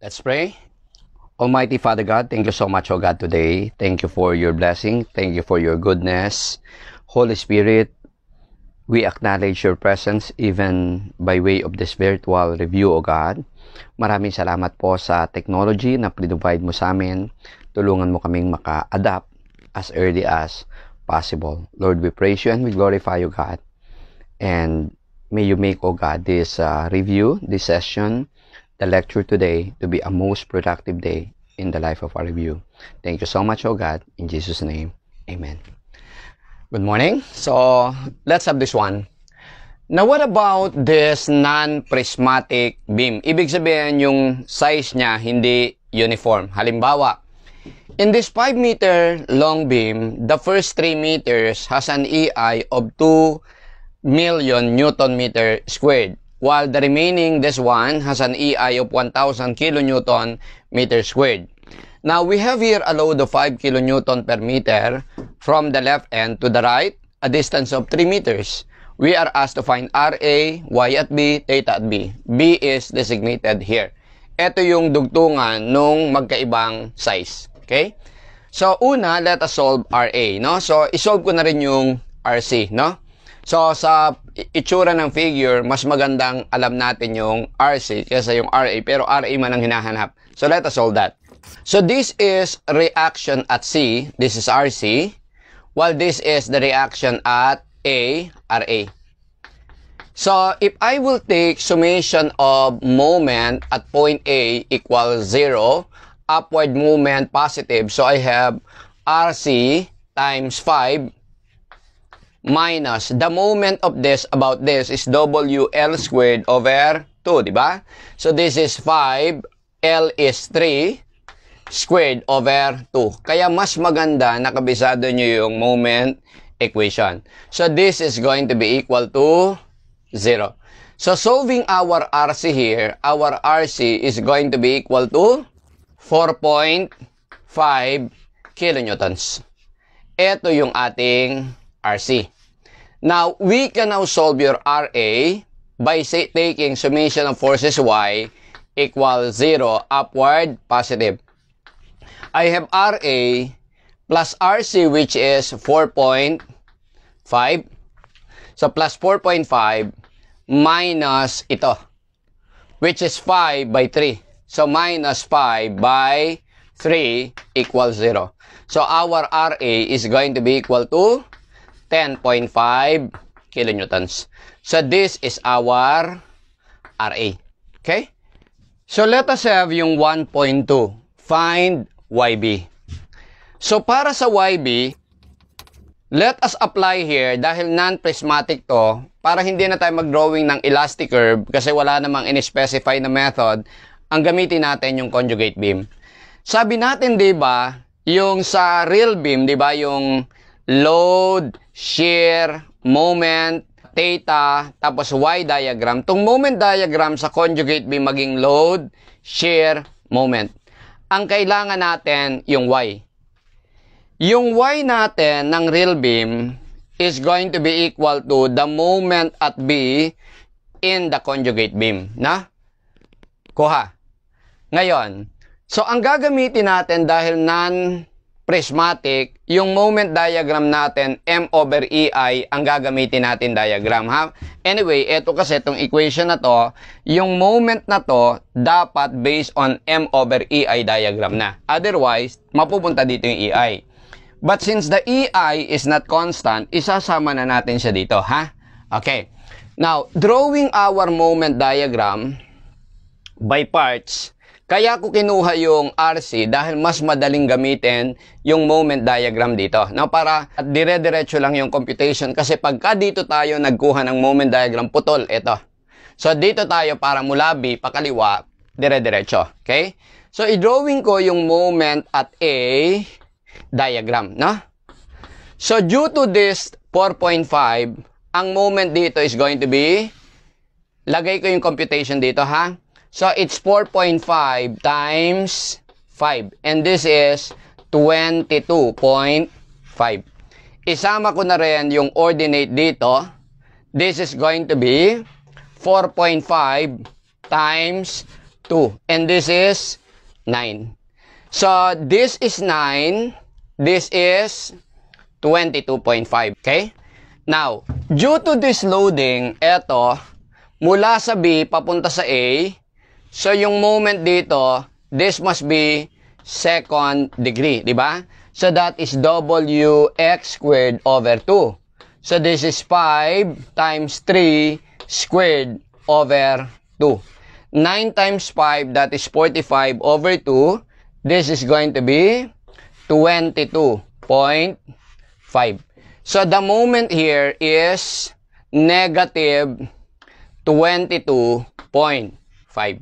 Let's pray. Almighty Father God, thank you so much, O God, today. Thank you for your blessing. Thank you for your goodness. Holy Spirit, we acknowledge your presence even by way of this virtual review, O God. Maraming salamat po sa technology na provide mo sa amin. Tulungan mo kaming maka-adapt as early as possible. Lord, we praise you and we glorify you, God. And may you make, O God, this review, this session, the lecture today to be a most productive day in the life of our review. Thank you so much, oh God. In Jesus' name, amen. Good morning. So, let's have this one. Now, what about this non-prismatic beam? Ibig sabihin, yung size niya hindi uniform. Halimbawa, in this 5 meter long beam, the first 3 meters has an EI of 2 million Newton meter squared, while the remaining, this one, has an EI of 1,000 kilonewton meter squared. Now, we have here a load of 5 kilonewton per meter from the left end to the right, a distance of 3 meters. We are asked to find RA, Y at B, theta at B. B is designated here. Ito yung dugtungan nung magkaibang size. Okay? So, una, let us solve RA, no? So, isolve ko na rin yung RC, no? So, sa itsura ng figure, mas magandang alam natin yung RC kaysa yung RA, pero RA man ang hinahanap. So, let us solve that. So, this is reaction at C. This is RC. While this is the reaction at A, RA. So, if I will take summation of moment at point A equals 0, upward movement positive. So, I have RC times 5 minus the moment of this about this is WL squared over 2, di ba? So, this is 5, L is 3, squared over 2. Kaya mas maganda nakabisado nyo yung moment equation. So, this is going to be equal to 0. So, solving our RC here, our RC is going to be equal to 4.5 kilonewtons. Ito yung ating RC. Now, we can now solve your RA by taking summation of forces Y equals 0, upward, positive. I have RA plus RC, which is 4.5. So, plus 4.5 minus ito, which is 5 by 3. So, minus 5 by 3 equals 0. So, our RA is going to be equal to 10.5 kilonewtons. So, this is our RA. Okay? So, let us have yung 1.2. Find YB. So, para sa YB, let us apply here, dahil non-prismatic to, para hindi na tayo mag-drawing ng elastic curve, kasi wala namang in-specify na method, ang gamitin natin yung conjugate beam. Sabi natin, di ba, yung sa real beam, di ba, yung load, shear, moment, theta, tapos Y diagram. Itong moment diagram sa conjugate beam maging load, shear, moment. Ang kailangan natin yung Y. Yung Y natin ng real beam is going to be equal to the moment at B in the conjugate beam. Na? Kuha. Ngayon, so ang gagamitin natin dahil non-prismatic, yung moment diagram natin, M over EI, ang gagamitin natin diagram, ha? Anyway, eto kasi itong equation na to, yung moment na to, dapat based on M over EI diagram na. Otherwise, mapupunta dito yung EI. But since the EI is not constant, isasama na natin siya dito, ha? Okay. Now, drawing our moment diagram by parts, kaya ko kinuha yung RC dahil mas madaling gamitin yung moment diagram dito. Now, para dire-diretso lang yung computation kasi pagka dito tayo nagkuha ng moment diagram, putol, ito. So, dito tayo para mula B, pakaliwa, dire-diretso. Okay? So, i-drawing ko yung moment at A diagram, no? So, due to this 4.5, ang moment dito is going to be, lagay ko yung computation dito, ha? So, it's 4.5 times 5. And this is 22.5. Isama ko na rin yung ordinate dito. This is going to be 4.5 times 2. And this is 9. So, this is 9. This is 22.5. Okay? Now, due to this loading, eto, mula sa B, papunta sa A. So, yung moment dito, this must be second degree. Diba? So, that is WX squared over 2. So, this is 5 times 3 squared over 2. 9 times 5, that is 45 over 2. This is going to be 22.5. So, the moment here is negative 22.5.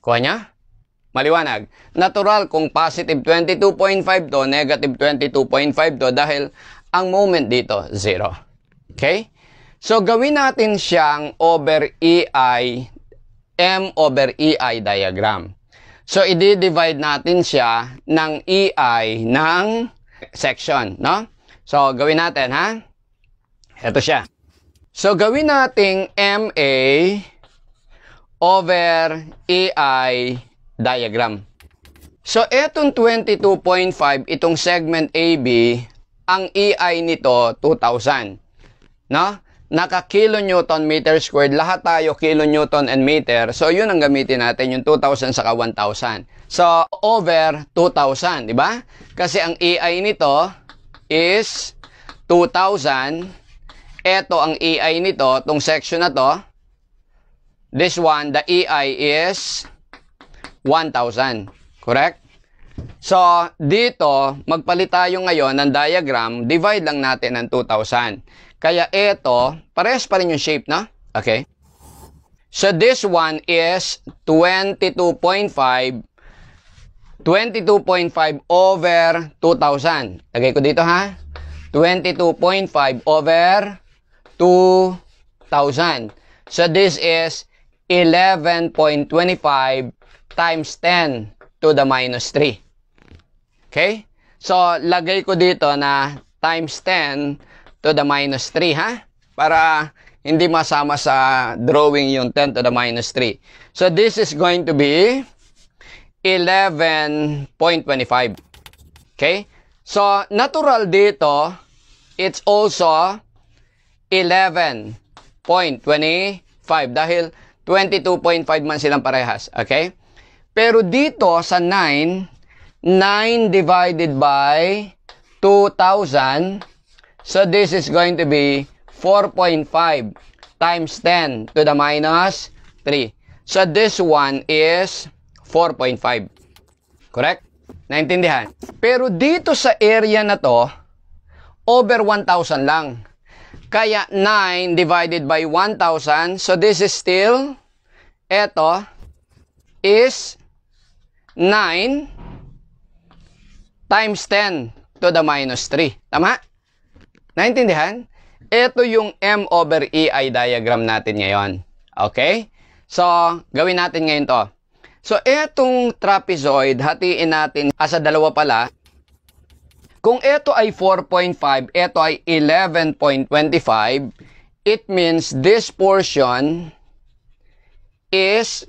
Kuha niya? Maliwanag. Natural kung positive 22.5 to, negative 22.5 to, dahil ang moment dito, 0. Okay? So, gawin natin siyang over EI, M over EI diagram. So, i-divide natin siya ng EI ng section, no? So, gawin natin, ha? Ito siya. So, gawin nating MA over EI diagram. So, etong 22.5, itong segment AB, ang EI nito, 2,000. No? Naka-kilonewton meter squared. Lahat tayo kilonewton and meter. So, yun ang gamitin natin, yung 2,000 saka 1,000. So, over 2,000, di ba? Kasi ang EI nito is 2,000. Ito ang EI nito, tong section na to. This one, the EI is 1,000. Correct? So, dito, magpalit tayo ngayon ng diagram. Divide lang natin ng 2,000. Kaya ito, parehas pa rin yung shape, no? Okay? So, this one is 22.5 over 2,000. Lagay ko dito, ha? 22.5 over 2,000. So, this is 11.25 times 10 to the minus 3. Okay? So, lagay ko dito na times 10 to the minus 3, ha? Para hindi masama sa drawing yung 10 to the minus 3. So, this is going to be 11.25. Okay? So, natural dito, it's also 11.25 dahil 22.5 man silang parehas. Okay? Pero dito sa 9 divided by 2,000, so this is going to be 4.5 times 10 to the minus 3. So this one is 4.5. Correct? Naintindihan? Pero dito sa area na to, over 1,000 lang. Kaya 9 divided by 1,000, so this is still, eto, is 9 times 10 to the minus 3. Tama? Naintindihan? Ito yung M over EI diagram natin ngayon. Okay? So, gawin natin ngayon to. So, etong trapezoid, hatiin natin sa dalawa pala. Kung ito ay 4.5, ito ay 11.25, it means this portion is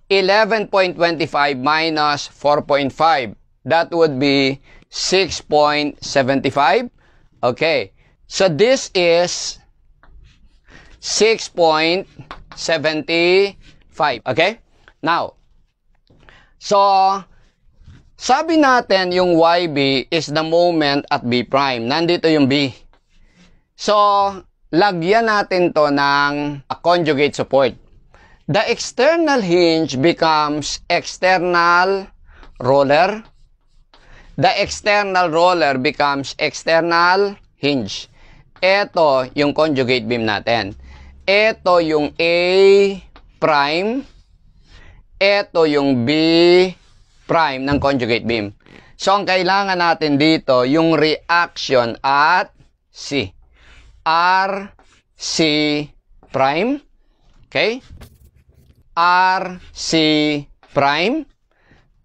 11.25 minus 4.5. That would be 6.75. Okay. So, this is 6.75. Okay? Now, so, sabi natin yung YB is the moment at B prime. Nandito yung B. So, lagyan natin to ng conjugate support. The external hinge becomes external roller. The external roller becomes external hinge. Ito yung conjugate beam natin. Ito yung A prime. Ito yung B prime ng conjugate beam. So, ang kailangan natin dito, yung reaction at C. RC prime. Okay? RC prime.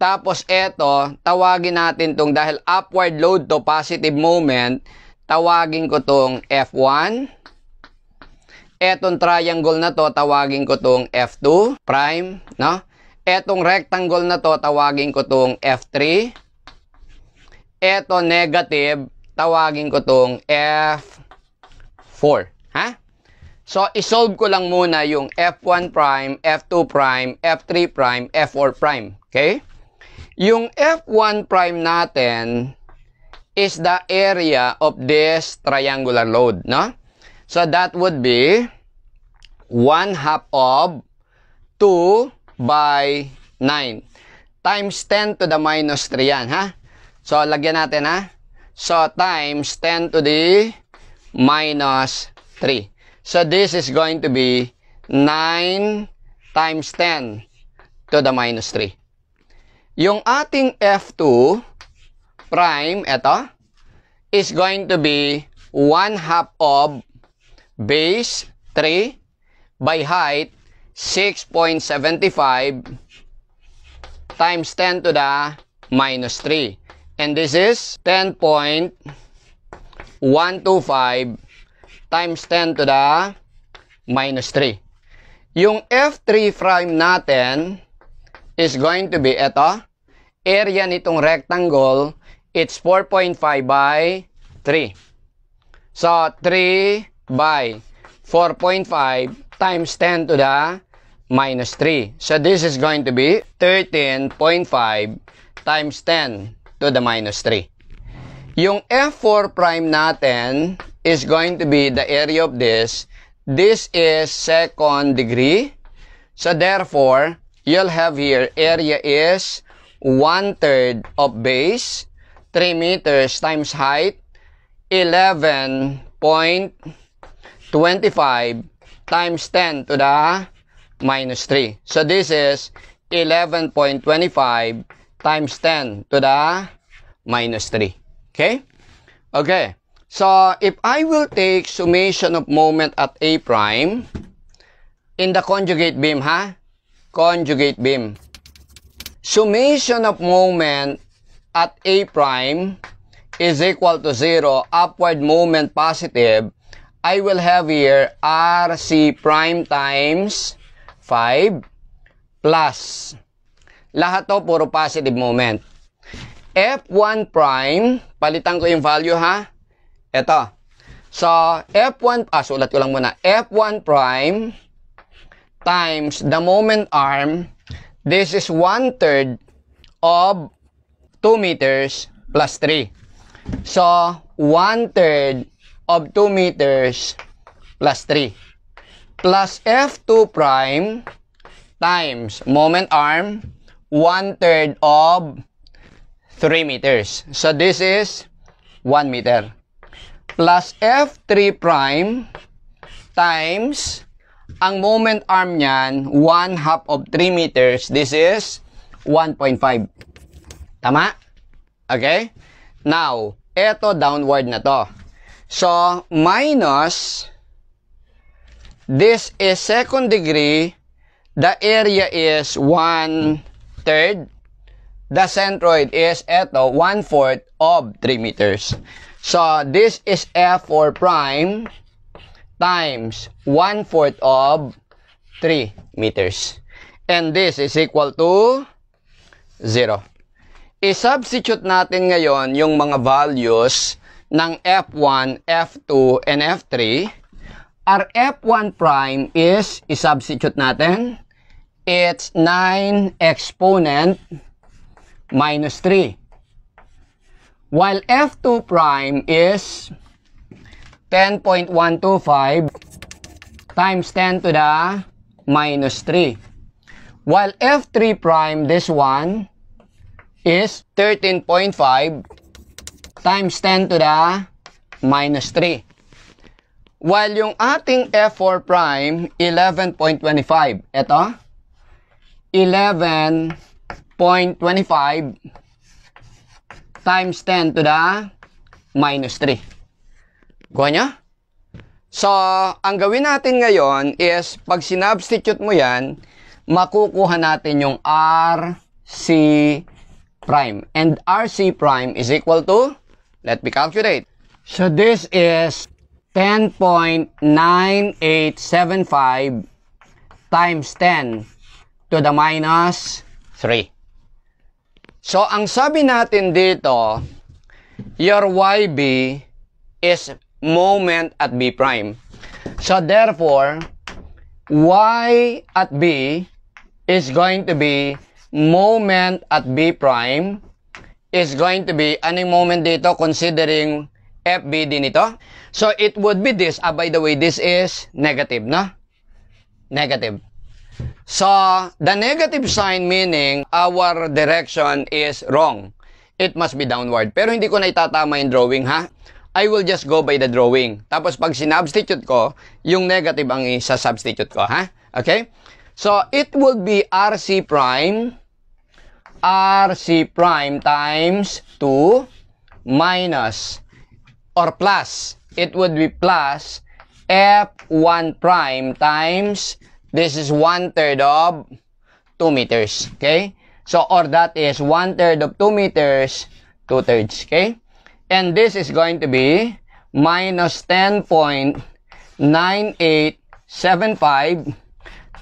Tapos, ito, tawagin natin tong dahil upward load to positive moment, tawagin ko tong F1. Etong triangle na to, tawagin ko tong F2 prime, no? Etong rectangle na to, tawagin ko tong F3. Eto negative, tawagin ko tong F4. Ha? So, isolve ko lang muna yung F1 prime, F2 prime, F3 prime, F4 prime. Okay? Yung F1 prime natin is the area of this triangular load, no? So, that would be 1/2 of 2 by 9 times 10 to the minus 3 yan, ha? So, lagyan natin, ha? So, times 10 to the minus 3. So, this is going to be 9 times 10 to the minus 3. Yung ating F2 prime, eto, is going to be 1/2 of base 3 by height 6.75 times 10 to the minus 3. And this is 10.125 times 10 to the minus 3. Yung F3 prime natin is going to be ito. Area nitong rectangle, it's 4.5 by 3. So, 3 by 4.5 times 10 to the minus 3. So, this is going to be 13.5 times 10 to the minus 3. Yung F4 prime natin is going to be the area of this. This is second degree. So, therefore, you'll have here, area is 1/3 of base, 3 meters times height, 11.25 times 10 to the minus 3. So, this is 11.25 times 10 to the minus 3. Okay? Okay. So, if I will take summation of moment at A prime in the conjugate beam, ha? Conjugate beam. Summation of moment at A prime is equal to 0, upward moment positive. I will have here RC prime times 5 plus. Lahat to puro positive moment. F1 prime, palitan ko yung value, ha? Ito. So, F1, sulat ko lang muna. F1 prime times the moment arm, this is 1/3 of 2 meters plus 3. So, 1/3 of 2 meters plus 3. Plus F2 prime times moment arm, 1/3 of 3 meters. So, this is 1 meter. Plus F3 prime times ang moment arm niyan, 1/2 of 3 meters. This is 1.5. Tama? Okay? Now, eto downward na to. So, minus, this is second degree. The area is 1/3. The centroid is eto, 1/4 of 3 meters. So, this is F4 prime times 1/4 of 3 meters. And this is equal to 0. I-substitute natin ngayon yung mga values ng F1, F2, and F3. Our F1 prime is, i-substitute natin, it's 9 exponent minus 3. While F2 prime is 10.125 times 10 to the minus 3. While F3 prime, this one, is 13.5 times 10 to the minus 3. While yung ating F4 prime, 11.25. Ito, 11.25 times 10 to the minus 3. Kuha nyo? So, ang gawin natin ngayon is, pag sinubstitute mo yan, makukuha natin yung RC prime. And RC prime is equal to, let me calculate. So, this is 10.9875 times 10 to the minus 3. So, ang sabi natin dito, your YB is moment at B prime. So, therefore, Y at B is going to be moment at B prime is going to be, anong moment dito considering FB din ito? So, it would be this. By the way, this is negative, no? Negative. So, the negative sign meaning our direction is wrong. It must be downward. Pero hindi ko na itatama yung drawing, ha? I will just go by the drawing. Tapos, pag sinubstitute ko, yung negative ang isa-substitute ko, ha? Okay? So, it would be RC prime times 2 minus or plus. It would be plus F1 prime times, this is 1/3 of 2 meters. Okay? So, or that is 1/3 of 2 meters, 2/3. Okay? And this is going to be minus 10.9875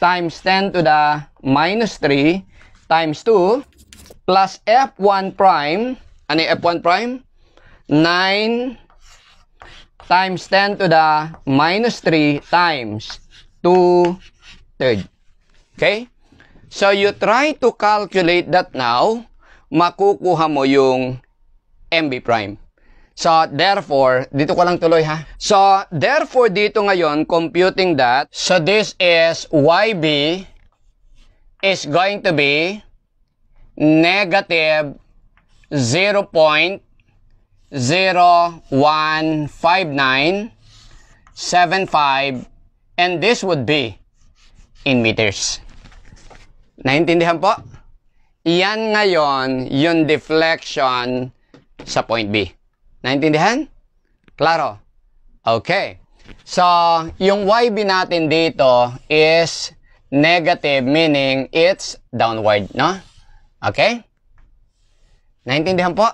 times 10 to the minus 3 times 2 plus F1 prime. Ano yung F1 prime? 9 times 10 to the minus 3 times 2/3. Okay? So, you try to calculate that now, makukuha mo yung MB prime. So, therefore, dito ko lang tuloy ha. So, therefore, dito ngayon, computing that, so this is YB is going to be negative 0.015975, and this would be in meters. Naintindihan po? Iyan ngayon yung deflection sa point B. Naintindihan? Klaro? Okay. So, yung YB natin dito is negative, meaning it's downward, no? Okay? Naintindihan po?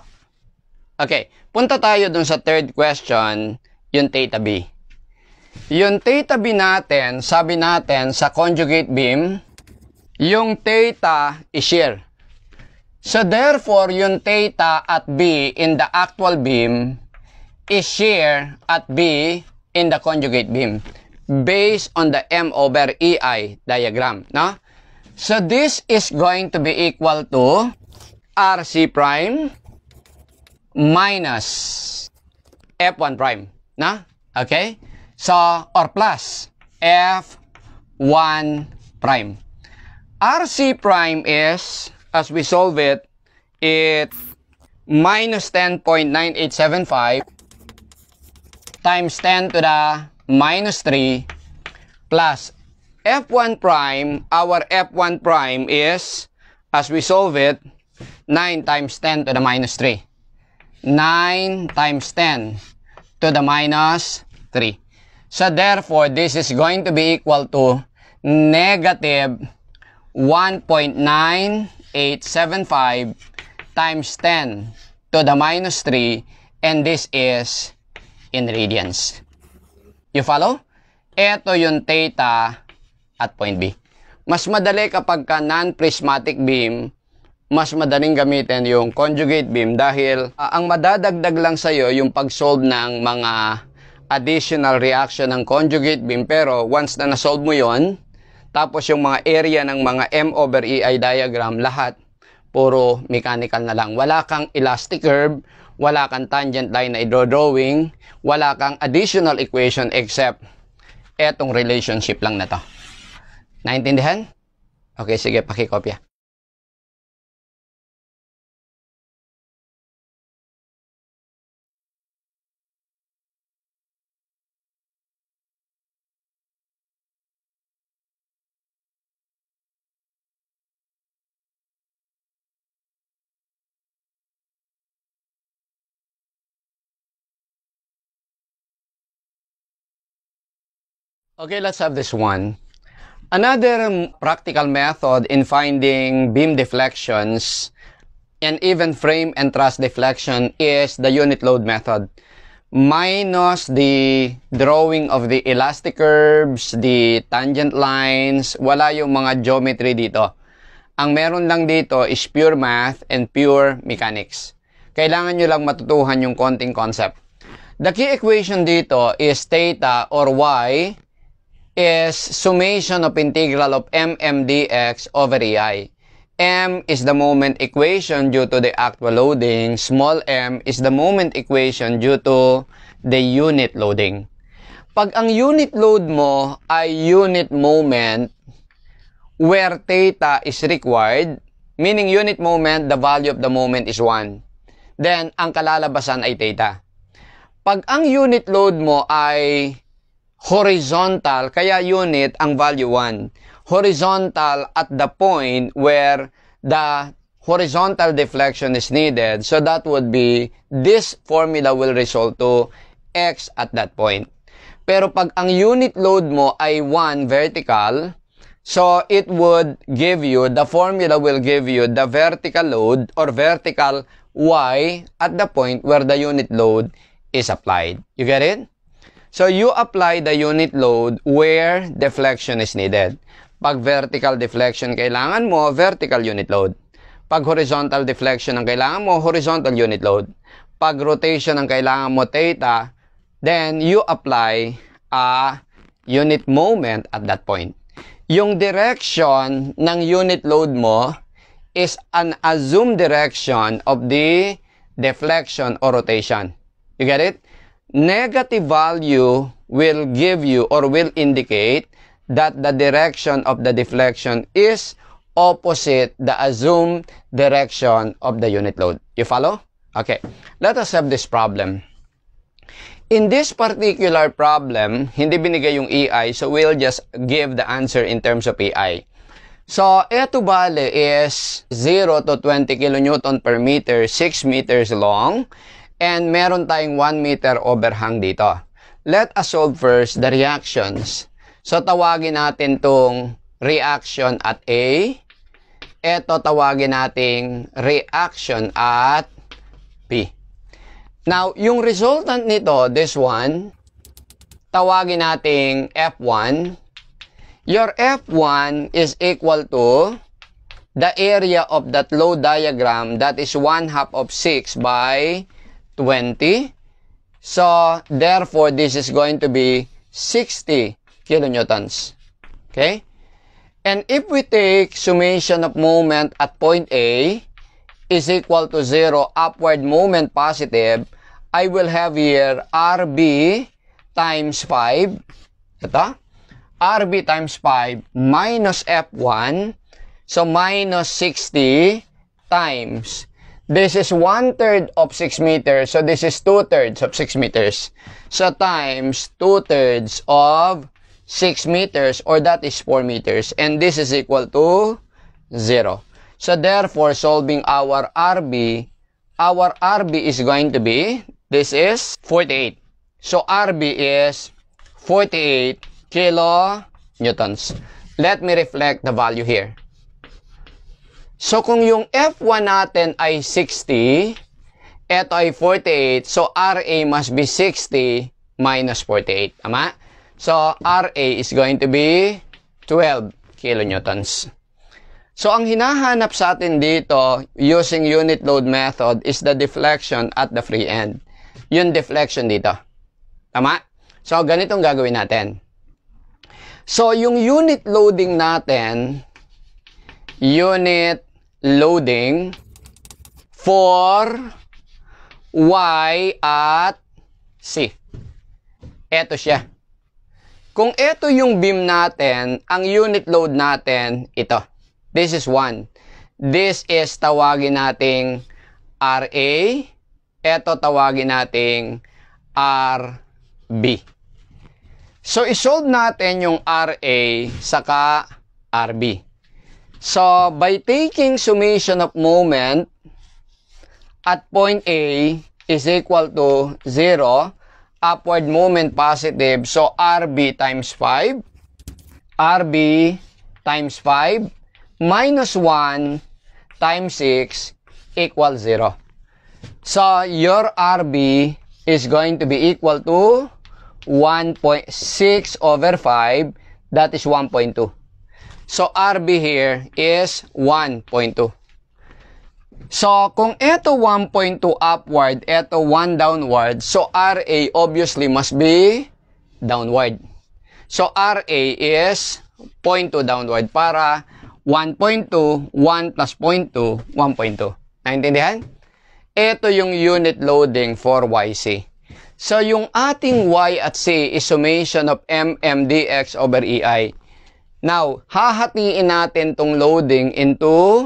Okay. Punta tayo dun sa third question, yung theta B. Yung theta B natin, sabi natin sa conjugate beam, yung theta is shear. So, therefore, yung theta at B in the actual beam is shear at B in the conjugate beam based on the M over EI diagram, no? So, this is going to be equal to RC prime minus F1 prime, no? Okay? So, or plus F1 prime. RC prime is, as we solve it, it's minus 10.9875 times 10 to the minus 3 plus F1 prime. Our F1 prime is, as we solve it, 9 times 10 to the minus 3. 9 times 10 to the minus 3. So, therefore, this is going to be equal to negative 1.9875 times 10 to the minus 3, and this is in radians. You follow? Ito yung theta at point B. Mas madali kapag ka non-prismatic beam, mas madaling gamitin yung conjugate beam dahil ang madadagdag lang sa'yo yung pag-solve ng mga additional reaction ng conjugate beam, pero once na na-solve mo yon, tapos yung mga area ng mga M over EI diagram, lahat puro mechanical na lang. Wala kang elastic curve, wala kang tangent line na i-drawing, wala kang additional equation except etong relationship lang na to. Naintindihan? Okay, sige, pakikopya. Okay, let's have this one. Another practical method in finding beam deflections and even frame and truss deflection is the unit load method. Minus the drawing of the elastic curves, the tangent lines, wala yung mga geometry dito. Ang meron lang dito is pure math and pure mechanics. Kailangan nyo lang matutuhan yung konting concept. The key equation dito is theta or y is summation of integral of mm dx over ei. M is the moment equation due to the actual loading. Small m is the moment equation due to the unit loading. Pag ang unit load mo ay unit moment where theta is required, meaning unit moment, the value of the moment is 1. Then, ang kalalabasan ay theta. Pag ang unit load mo ay horizontal, kaya unit ang value 1. Horizontal at the point where the horizontal deflection is needed. So that would be, this formula will result to x at that point. Pero pag ang unit load mo ay 1 vertical, so it would give you, the formula will give you the vertical load or vertical y at the point where the unit load is applied. You get it? So you apply the unit load where deflection is needed. Pag vertical deflection kailangan mo, vertical unit load. Pag horizontal deflection ang kailangan mo, horizontal unit load. Pag rotation ang kailangan mo, theta, then you apply a unit moment at that point. Yung direction ng unit load mo is an assumed direction of the deflection or rotation. You get it? Negative value will give you or will indicate that the direction of the deflection is opposite the assumed direction of the unit load. You follow? Okay. Let us have this problem. In this particular problem, hindi binigay yung EI, so we'll just give the answer in terms of EI. So, eto bale is 0 to 20 kN per meter, 6 meters long, and meron tayong 1 meter overhang dito. Let us solve first the reactions. So, tawagin natin tong reaction at A. Eto tawagin nating reaction at B. Now, yung resultant nito, this one, tawagin nating F1. Your F1 is equal to the area of that load diagram, that is 1/2 of 6 by 20. So, therefore, this is going to be 60 kilonewtons. Okay? And if we take summation of moment at point A is equal to 0, upward moment positive, I will have here RB times 5. Ito. RB times 5 minus F1. So, minus 60 times. This is 1/3 of 6 meters. So, this is 2/3 of 6 meters. So, times 2/3 of 6 meters, or that is 4 meters. And this is equal to 0. So, therefore, solving our RB is going to be, this is 48. So, RB is 48 kilonewtons. Let me reflect the value here. So, kung yung F1 natin ay 60, ito ay 48, so RA must be 60 minus 48. Tama? So, RA is going to be 12 kilonewtons. So, ang hinahanap sa atin dito, using unit load method, is the deflection at the free end. Yung deflection dito. Tama? So, ganitong gagawin natin. So, yung unit loading natin, unit loading for Y at C. Ito siya. Kung ito yung beam natin, ang unit load natin, ito. This is 1. This is tawagin nating RA. Ito tawagin nating RB. So, isolve natin yung RA saka RB. So, by taking summation of moment at point A is equal to 0, upward moment positive, so RB times 5, RB times 5, minus 1 times 6 equals 0. So, your RB is going to be equal to 1.6 over 5, that is 1.2. So, RB here is 1.2. So, kung ito 1.2 upward, ito 1 downward, so RA obviously must be downward. So, RA is 0.2 downward para 1.2, 1 plus 0.2, 1.2. Naintindihan? Ito yung unit loading for YC. So, yung ating Y at C is summation of MM dx over EI. Now, hahatiin natin tong loading into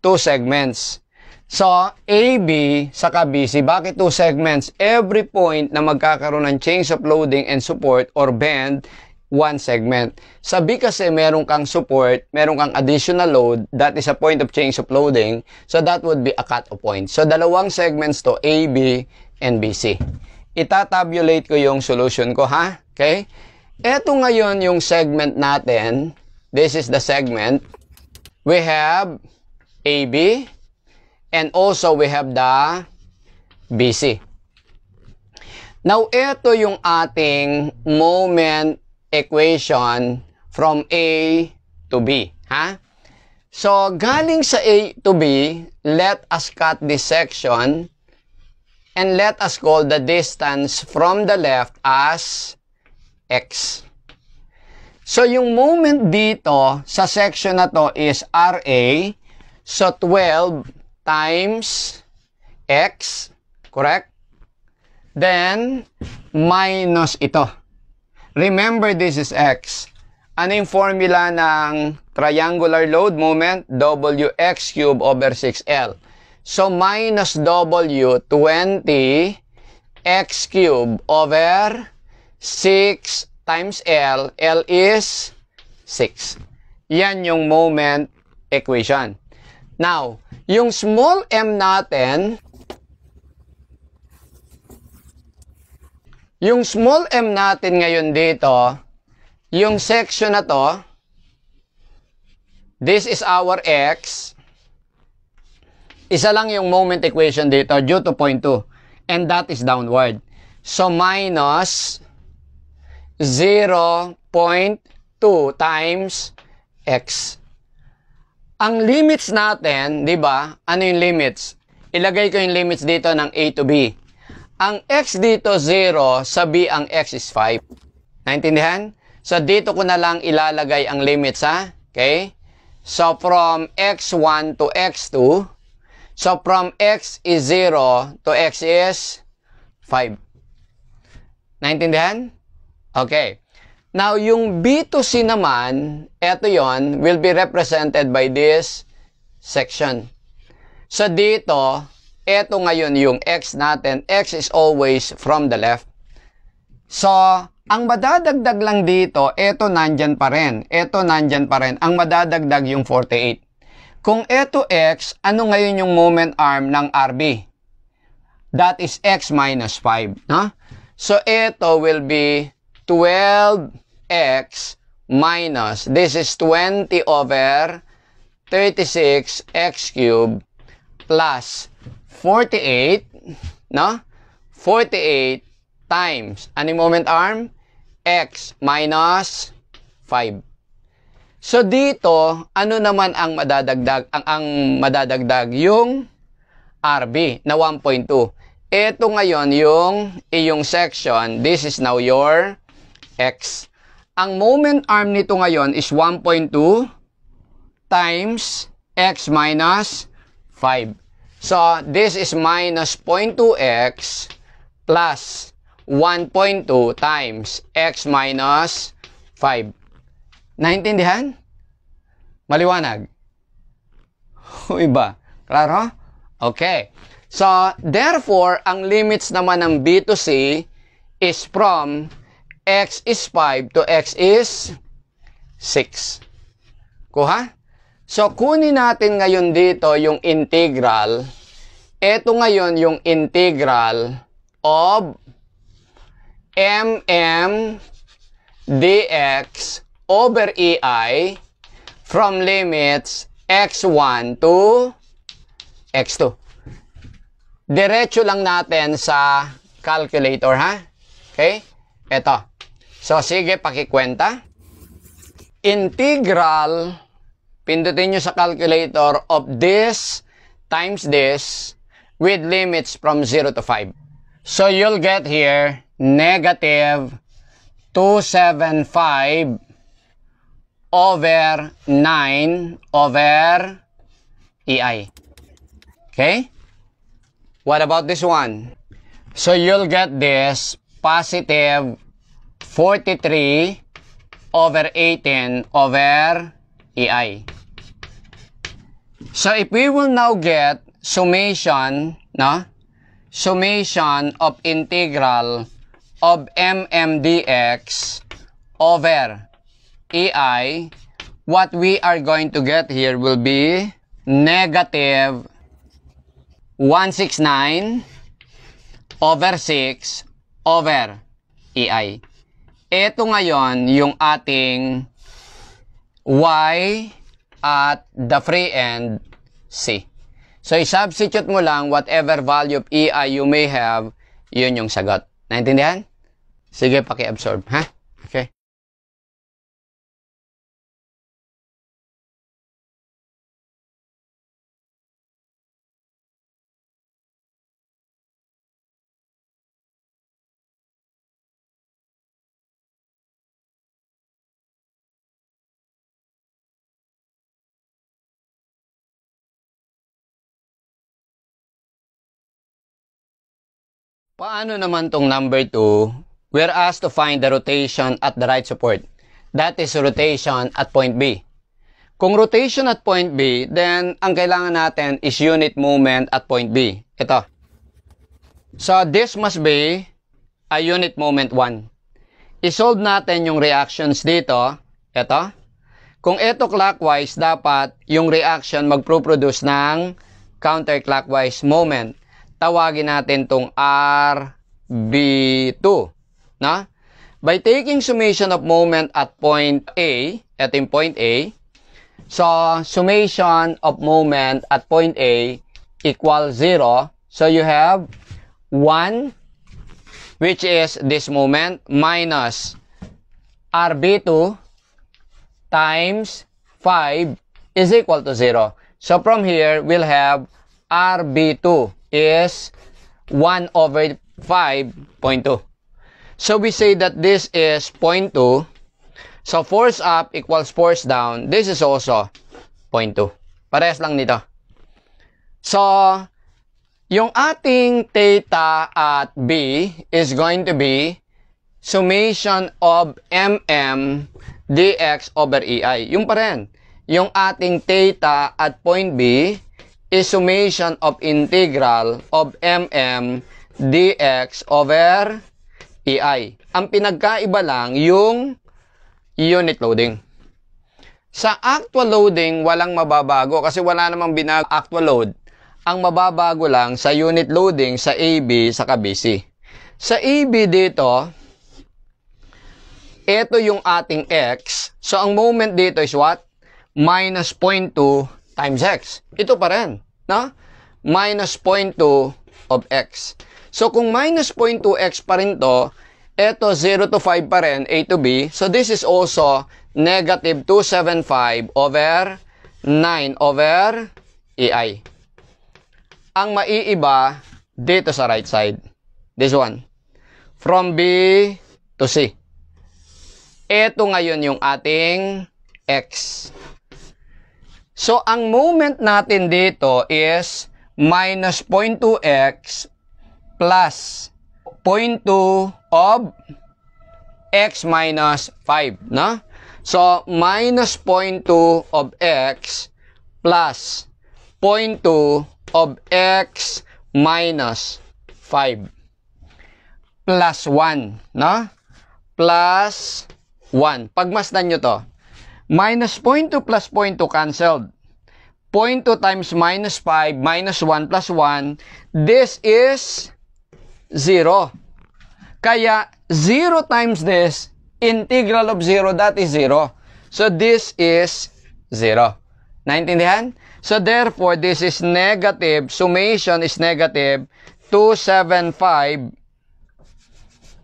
2 segments. So, AB saka BC. Bakit 2 segments? Every point na magkakaroon ng change of loading and support or bend, 1 segment. Sa B kasi meron kang support, meron kang additional load, that is a point of change of loading. So, that would be a cut-off point. So, dalawang segments to, AB and BC. Itatabulate ko yung solution ko, ha? Okay? Ito ngayon yung segment natin. This is the segment. We have AB and also we have the BC. Now, ito yung ating moment equation from A to B. Ha? So, galing sa A to B, let us cut this section and let us call the distance from the left as X. So, yung moment dito sa section na to is RA. So, 12 times X. Correct? Then, minus ito. Remember, this is X. Ano yung formula ng triangular load moment? WX cube over 6L. So, minus W, 20 X cube over 6 times L. L is 6. Yan yung moment equation. Now, yung small m natin, ngayon dito, yung section na to, this is our X. Isa lang yung moment equation dito due to 0.2. And that is downward. So, minus 0.2 times X. Ang limits natin, di ba? Ano yung limits? Ilagay ko yung limits dito ng A to B. Ang X dito 0, sa B ang X is 5. Naintindihan? So, dito ko na lang ilalagay ang limits, ha? Okay? So, from X1 to X2, so, from X is 0 to X is 5. Naintindihan? Okay. Now, yung B to C naman, eto yon will be represented by this section. So, dito, eto ngayon yung X natin. X is always from the left. So, ang madadagdag lang dito, eto nandyan pa rin. Eto nandyan pa rin. Ang madadagdag yung 48. Kung eto X, ano ngayon yung moment arm ng RB? That is X minus 5. No? So, ito will be 12X minus, this is 20 over 36 X cubed plus 48, no? 48 times, anong moment arm? X minus 5. So, dito, ano naman ang madadagdag? Ang madadagdag, yung RB na 1.2. Ito ngayon, yung iyong section, this is now your X. Ang moment arm nito ngayon is 1.2 times X minus 5. So, this is minus 0.2X plus 1.2 times X minus 5. Naintindihan? Maliwanag? O iba? Klaro? Okay. So, therefore, ang limits naman ng B to C is from X is 5 to X is 6. Kuha? So, kunin natin ngayon dito yung integral. Ito ngayon yung integral of MM dx over EI from limits x1 to x2. Diretso lang natin sa calculator, ha? Okay? Ito. So, sige, pakikwenta. integral, pindutin nyo sa calculator, of this times this with limits from 0 to 5. So you'll get here negative 275 over 9 over EI. Okay? What about this one? So you'll get this positive 43 over 18 over EI. So if we will now get summation, no? Summation of integral of dx over EI, what we are going to get here will be negative 169 over 6 over EI. Ito ngayon yung ating y at the free end C. So, i-substitute mo lang whatever value of EI you may have, yun yung sagot. Naintindihan? Sige, paki-absorb, ha? Okay. Paano naman tong number 2? We're asked to find the rotation at the right support. That is rotation at point B. Kung rotation at point B, then ang kailangan natin is unit movement at point B. Ito. So this must be a unit moment 1. I-solve natin yung reactions dito. Ito. Kung ito clockwise, dapat yung reaction magproproduce ng counterclockwise moment. Tawagin natin tong RB2. No? By taking summation of moment at point A, at yung point A, so summation of moment at point A equals 0. So you have 1, which is this moment, minus RB2 times 5 is equal to 0. So from here, we'll have RB2 is 1 over 5.2. So we say that this is 0.2. So force up equals force down. This is also 0.2. Parehas lang nito. So, yung ating theta at B is going to be summation of dx over EI. Yung pa rin. Yung ating theta at point B is summation of integral of dx over EI. Ang pinagkaiba lang yung unit loading. Sa actual loading, walang mababago kasi wala namang binag actual load. Ang mababago lang sa unit loading sa AB sa BC. Sa AB dito, ito yung ating X. So, ang moment dito is what? Minus 0.2 times X. Ito pa rin. No? Minus 0.2 of X. So, kung minus 0.2X pa rin to, ito 0 to 5 pa rin, A to B. So, this is also negative 275 over 9 over EI. Ang maiiba dito sa right side. This one. From B to C. Ito ngayon yung ating X. So, ang moment natin dito is minus 0.2x plus 0.2 of x minus 5, no? So, minus 0.2 of x plus 0.2 of x minus 5 plus 1, no? Plus 1. Pagmasdan nyo to. Minus 0.2 plus 0.2 cancelled. 0.2 times minus 5 minus 1 plus 1. This is 0. Kaya 0 times this, integral of 0, that is 0. So this is 0. Naintindihan? So therefore, this is negative, summation is negative 275.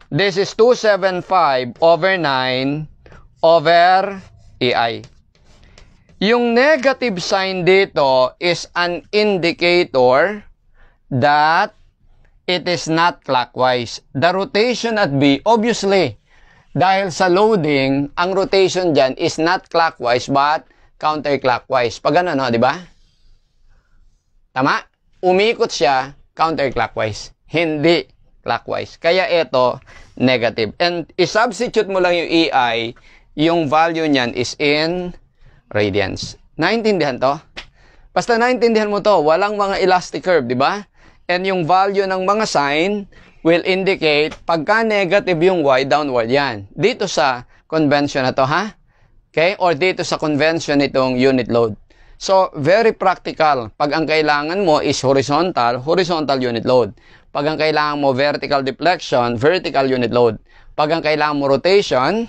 This is 275 over 9 over EI. Yung negative sign dito is an indicator that it is not clockwise. The rotation at B, obviously, dahil sa loading, ang rotation dyan is not clockwise but counterclockwise. Pag ano, no, di ba? Tama? Umikot siya counterclockwise, hindi clockwise. Kaya ito, negative. And i-substitute mo lang yung EI, yung value niyan is in radians. Naintindihan to? Basta naintindihan mo to, walang mga elastic curve, di ba? And yung value ng mga sign will indicate pagka negative yung Y, downward yan. Dito sa convention na to, ha? Okay? Or dito sa convention itong unit load. So, very practical. Pag ang kailangan mo is horizontal, horizontal unit load. Pag ang kailangan mo vertical deflection, vertical unit load. Pag ang kailangan mo rotation,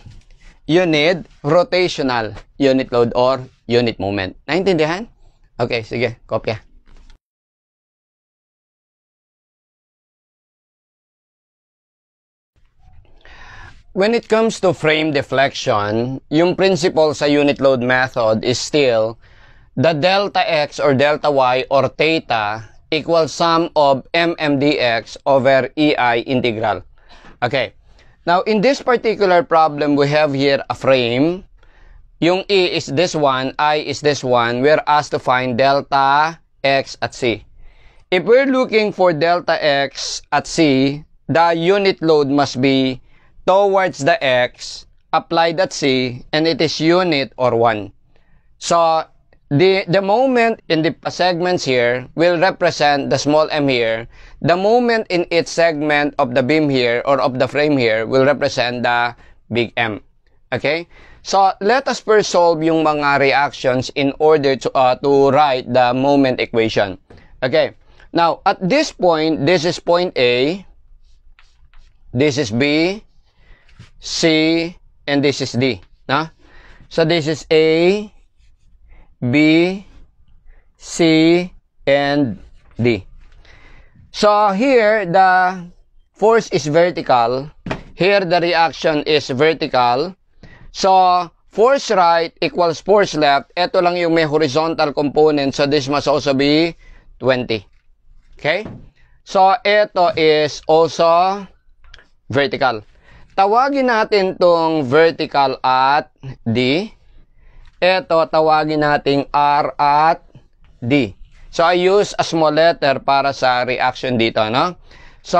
you need rotational unit load or unit moment. Naintindihan? Okay, sige, kopya. When it comes to frame deflection, yung principle sa unit load method is still the delta x or delta y or theta equals sum of mmdx over EI integral. Okay. Now, in this particular problem, we have here a frame. Yung E is this one, I is this one. We're asked to find delta x at C. If we're looking for delta x at C, the unit load must be towards the x, applied at C, and it is unit or 1. So, the moment in the segments here will represent the small m here. The moment in each segment of the beam here or of the frame here will represent the big M. Okay? So, let us first solve yung mga reactions in order to write the moment equation. Okay? Now, at this point, this is point A, this is B, C, and this is D. No? So, this is A, B, C, and D. So, here, the force is vertical. Here, the reaction is vertical. So, force right equals force left. Ito lang yung may horizontal component. So, this must also be 20. Okay? So, ito is also vertical. Tawagin natin tong vertical at D. Ito, tawagin nating R at D. So, I use a small letter para sa reaction dito, no? So,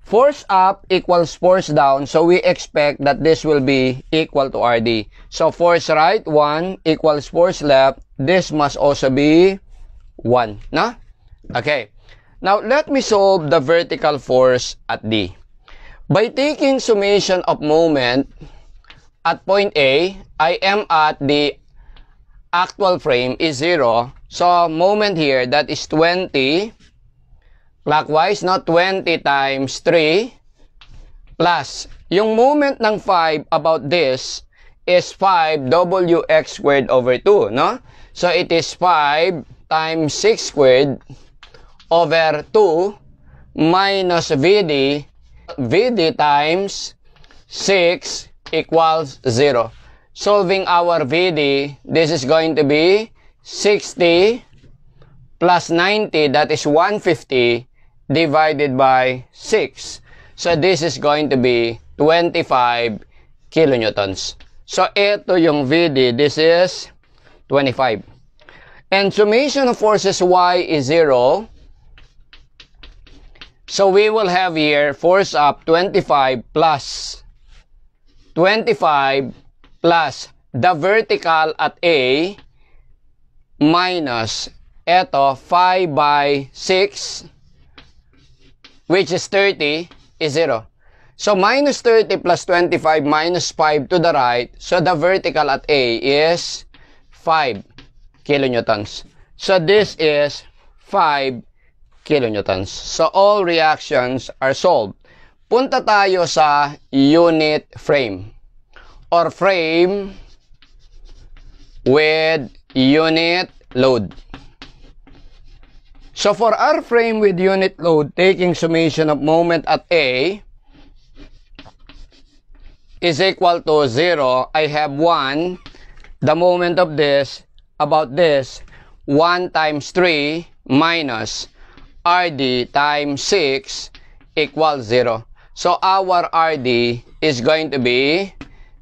force up equals force down. So, we expect that this will be equal to RD. So, force right, 1 equals force left. This must also be 1, no? Okay. Now, let me solve the vertical force at D. By taking summation of moment at point A, I am at the actual frame is 0. So, moment here, that is 20 clockwise, not 20 times 3 plus. Yung moment ng 5 about this is 5 WX squared over 2, no? So, it is 5 times 6 squared over 2 minus VD. VD times 6 equals 0. Solving our VD, this is going to be 60 plus 90, that is 150 divided by 6. So, this is going to be 25 kilonewtons. So, ito yung VD, this is 25. And summation of forces Y is 0. So, we will have here force up 25 plus 25 plus the vertical at A minus eto 5 by 6 which is 30 is 0. So, minus 30 plus 25 minus 5 to the right. So, the vertical at A is 5 kilonewtons. So, this is 5 kilonewtons. So, all reactions are solved. Punta tayo sa unit frame or frame with unit load. So, for our frame with unit load, taking summation of moment at A is equal to 0. I have 1 the moment of this, about this, 1 times 3 minus RD times 6 equals 0. So our RD is going to be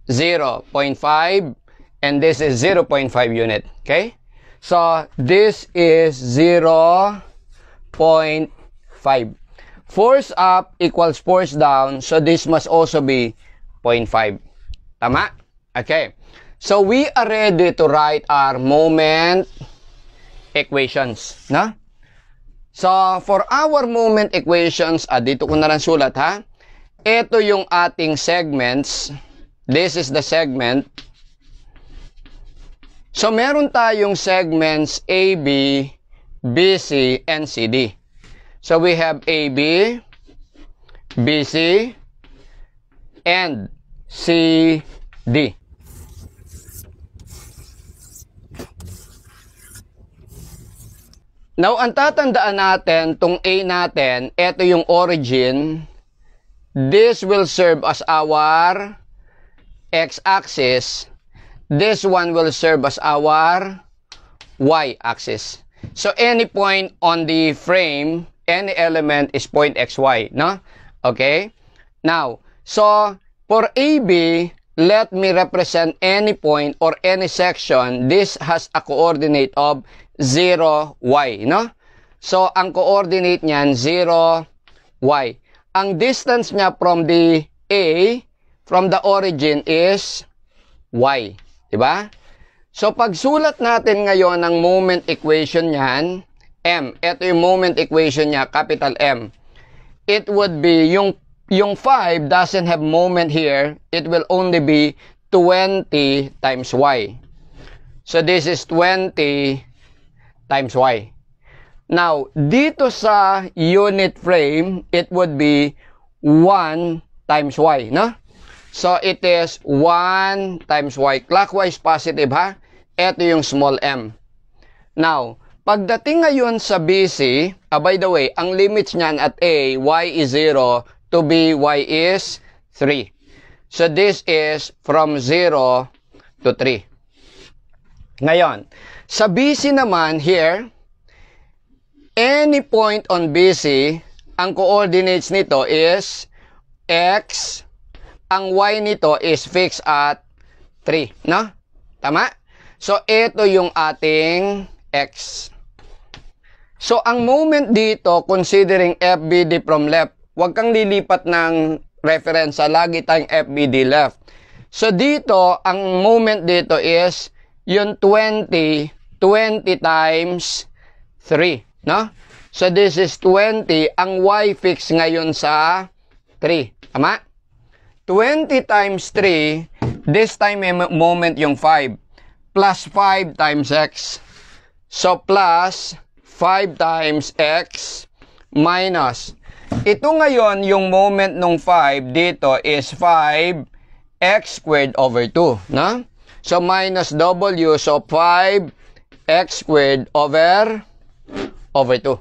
0.5 and this is 0.5 unit. Okay? So this is 0.5. Force up equals force down. So this must also be 0.5. Tama? Okay. So we are ready to write our moment equations. No? So for our moment equations, dito ko na lang sulat ha. Ito yung ating segments. This is the segment. So, meron tayong segments AB, BC, and CD. So, we have AB, BC, and CD. Now, ang tatandaan natin, tong A natin, ito yung origin. This will serve as our x-axis. This one will serve as our y-axis. So, any point on the frame, any element is point xy, no? Okay? Now, so, for AB, let me represent any point or any section. This has a coordinate of 0, y, no? So, ang coordinate niyan, 0, y. Ang distance niya from the A, from the origin is y. Diba? So, pagsulat natin ngayon ng moment equation niyan, M. Ito yung moment equation niya, capital M. It would be, yung 5 doesn't have moment here. It will only be 20 times y. So, this is 20 times y. Now, dito sa unit frame, it would be 1 times y, no? So, it is 1 times y. Clockwise positive, ha? Ito yung small m. Now, pagdating ngayon sa BC, by the way, ang limits niyan at A, y is 0, to B, y is 3. So, this is from 0 to 3. Ngayon, sa BC naman, here, any point on BC, ang coordinates nito is x, ang y nito is fixed at 3, no? Tama? So, ito yung ating x. So, ang moment dito, considering FBD from left, huwag kang lilipat ng reference, lagi tayong FBD left. So, dito, ang moment dito is yung 20 times 3, no? So, this is 20. Ang y fix ngayon sa 3. Tama? 20 times 3, this time may moment yung 5. Plus 5 times x. So, plus 5 times x minus. Ito ngayon, yung moment nung 5 dito is 5x squared over 2. No? So, minus w. So, 5x squared over 2.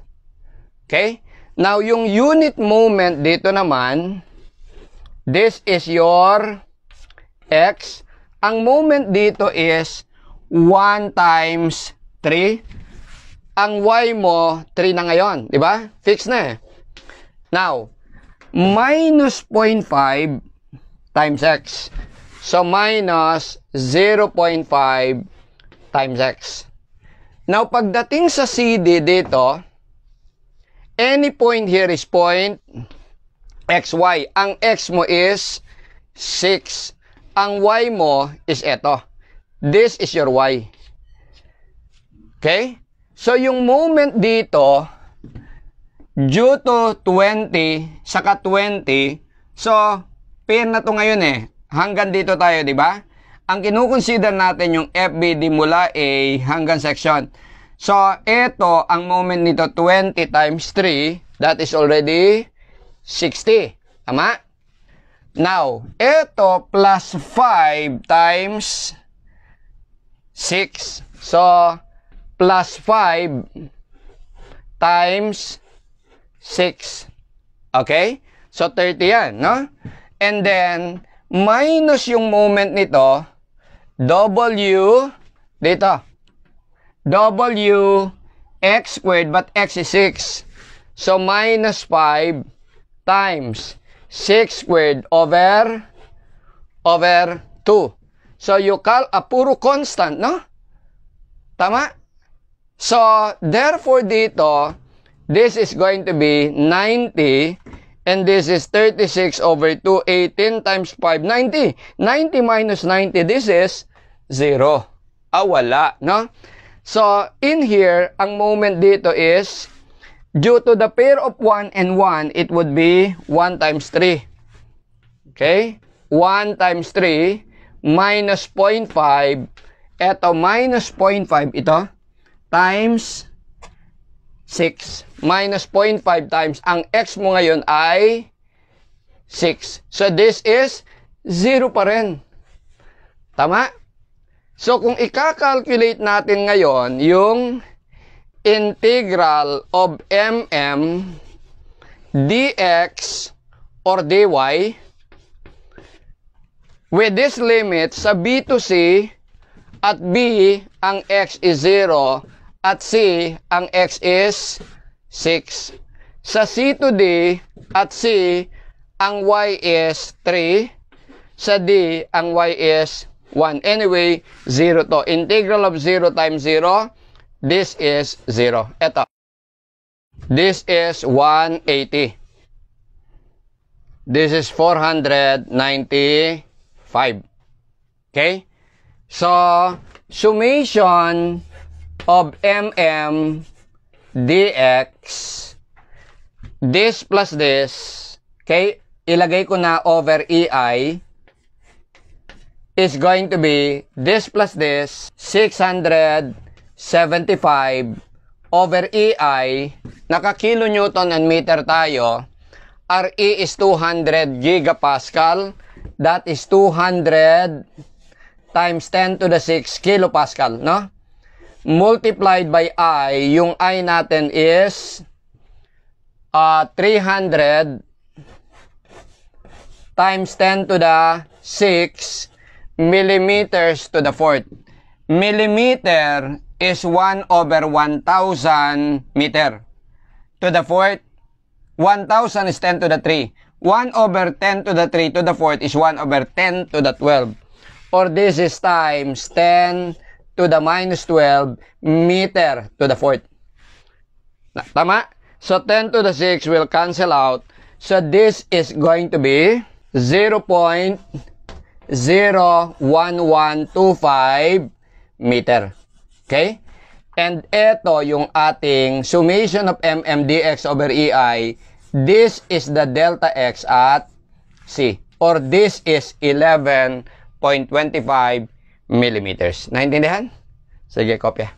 Okay? Now, yung unit moment dito naman, this is your x. Ang moment dito is 1 times 3. Ang y mo, 3 na ngayon. Diba? Fix na eh. Now, minus 0.5 times x. So, minus 0.5 times x. Now, pagdating sa CD dito, any point here is point xy. Ang x mo is 6. Ang y mo is eto. This is your y. Okay? So, yung moment dito, due to 20, saka 20, so, pair na to ngayon eh. Hanggang dito tayo, di ba? Ang kinukonsider natin yung FBD mula A hanggang section. So, ito, ang moment nito, 20 times 3, that is already 60. Tama? Now, ito plus 5 times 6. So, plus 5 times 6. Okay? So, 30 yan, no? And then, minus yung moment nito, W, dito, W x squared, but x is 6. So, minus 5 times 6 squared over 2. So, you call a puro constant, no? Tama? So, therefore dito, this is going to be 90, and this is 36 over 2, 18 times 5, 90. 90 minus 90, this is 0. Wala, no? So, in here, ang moment dito is, due to the pair of 1 and 1, it would be 1 times 3. Okay? 1 times 3 minus 0.5. Ito, minus 0.5, ito, times 6. Minus 0.5 times, ang x mo ngayon ay 6. So, this is 0 pa rin. Tama? So, kung ika-calculate natin ngayon, yung integral of dx or dy, with this limit, sa b to c, at b, ang x is 0, at c, ang x is 6. Sa c to d, at c, ang y is 3. Sa d, ang y is 1. Anyway, 0 to. Integral of 0 times 0, this is 0. Eto. This is 180. This is 495. Okay? So, summation of dx, this plus this, okay, ilagay ko na over ei, is going to be this plus this, 675 over ei, naka-kilo Newton and meter tayo, Re is 200 gigapascal, that is 200 times 10 to the 6 kilopascal, no? Multiplied by I, yung I natin is 300 times 10 to the 6 millimeters to the fourth. Millimeter is 1 over 1,000 meter. To the fourth, 1,000 is 10 to the 3. 1 over 10 to the 3 to the fourth is 1 over 10 to the 12. Or this is times 10 to the minus 12 meter to the fourth. Tama? So, 10 to the 6 will cancel out. So, this is going to be 0.01125 meter. Okay? And ito yung ating summation of dx over ei. This is the delta x at C. Or this is 11.25 millimeters. Naintindihan? Sige, kopya.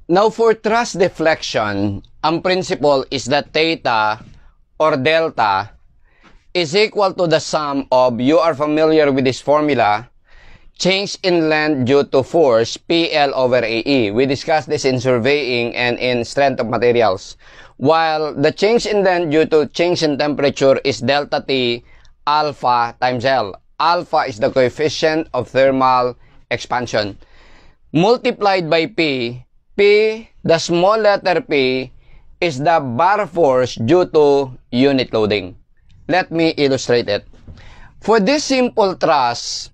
Now, for thrust deflection, ang principle is that theta or delta is equal to the sum of, you are familiar with this formula, change in length due to force, PL over AE. We discussed this in surveying and in strength of materials. While the change in length due to change in temperature is delta T alpha times L. Alpha is the coefficient of thermal expansion. Multiplied by P, the small letter P, is the bar force due to unit loading. Let me illustrate it. For this simple truss,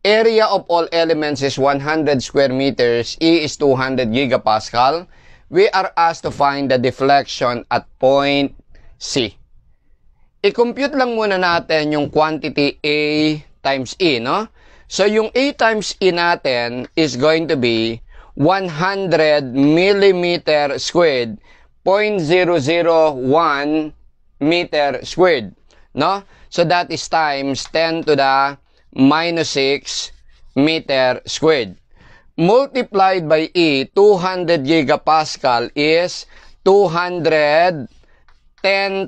area of all elements is 100 square meters, E is 200 gigapascal. We are asked to find the deflection at point C. I-compute lang muna natin yung quantity A times E, no? So, yung A times E natin is going to be 100 millimeter squared, 0.001 meter squared, no? So, that is times 10 to the minus 6 meter squared. multiplied by E, 200 gigapascal is 210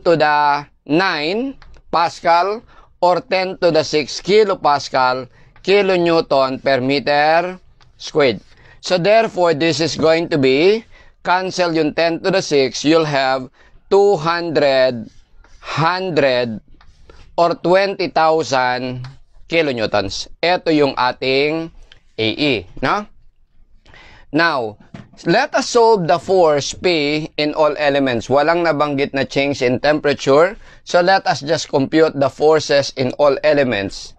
to the 9 Pascal or 10 to the 6 kilopascal, kilonewton per meter squared. So therefore, this is going to be, cancel yung 10 to the 6, you'll have 200, 100, or 20,000 kilonewtons. Ito yung ating AE, no? Now, let us solve the force P in all elements. Walang nabanggit na change in temperature. So, let us just compute the forces in all elements.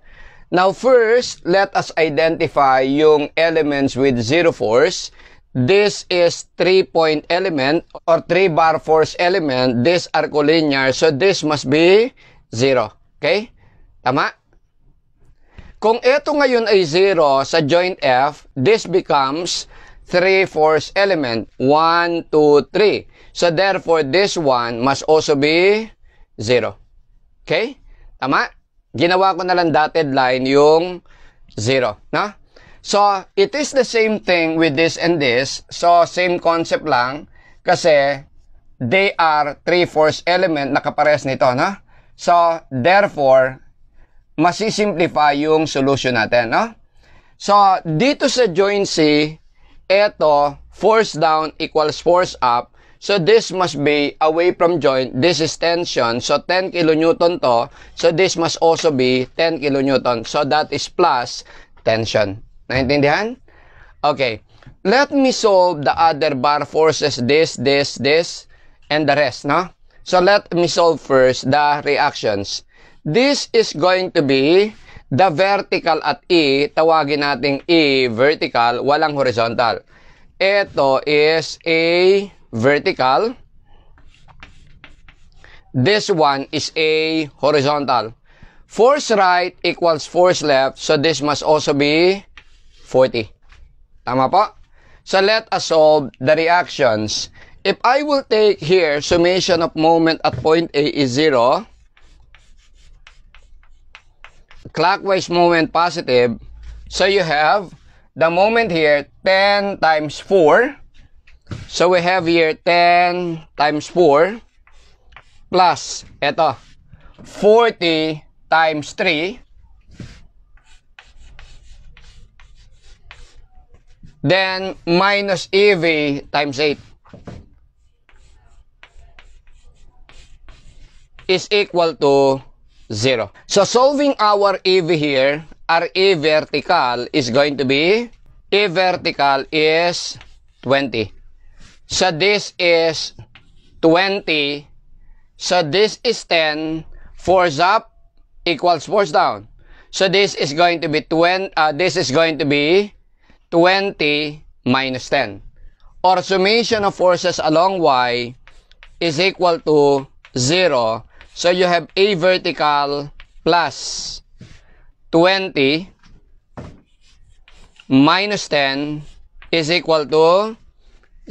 Now, first, let us identify yung elements with zero force. This is 3-point element or 3-bar force element. These are collinear. So, this must be 0. Okay? Tama? Kung ito ngayon ay 0 sa joint F, this becomes 3 force element. 1, 2, 3. So, therefore, this one must also be 0. Okay? Tama? Ginawa ko na lang dotted line yung 0. No? So, it is the same thing with this and this. So, same concept lang. Kasi, they are 3 force element na kapares nito. No? So, therefore, masisimplify yung solution natin. No? So, dito sa joint C, eto, force down equals force up. So, this must be away from joint. This is tension. So, 10 kilonewton to. So, this must also be 10 kilonewton. So, that is plus tension. Naintindihan? Okay. Let me solve the other bar forces. This, and the rest, no? So, let me solve first the reactions. This is going to be the vertical at E, tawagin nating E vertical, walang horizontal. Ito is A vertical. This one is A horizontal. Force right equals force left, so this must also be 40. Tama po? So let us solve the reactions. If I will take here, summation of moment at point A is 0. Clockwise moment positive. So you have the moment here 10 times 4. So we have here 10 times 4 plus ito 40 times 3. Then minus EV times 8 is equal to 0. So, solving our EV here, our E vertical is going to be, E vertical is 20. So, this is 20. So, this is 10. Force up equals force down. So, this is going to be 20 minus 10. Or summation of forces along Y is equal to 0. So, you have A vertical plus 20 minus 10 is equal to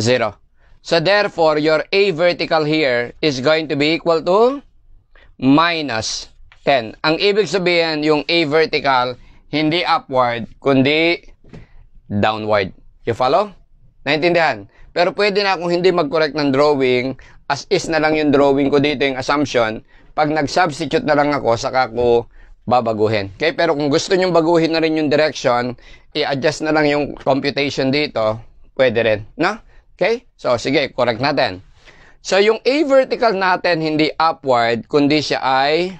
0. So, therefore, your A vertical here is going to be equal to minus 10. Ang ibig sabihin, yung A vertical, hindi upward, kundi downward. You follow? Naintindihan? Pero pwede na akong hindi mag-correct ng drawing, as is na lang yung drawing ko dito, yung assumption. Pag nag-substitute na lang ako, saka ko babaguhin. Okay? Pero kung gusto nyong baguhin na rin yung direction, i-adjust na lang yung computation dito, pwede rin. No? Okay? So, sige, correct natin. So, yung A vertical natin, hindi upward, kundi siya ay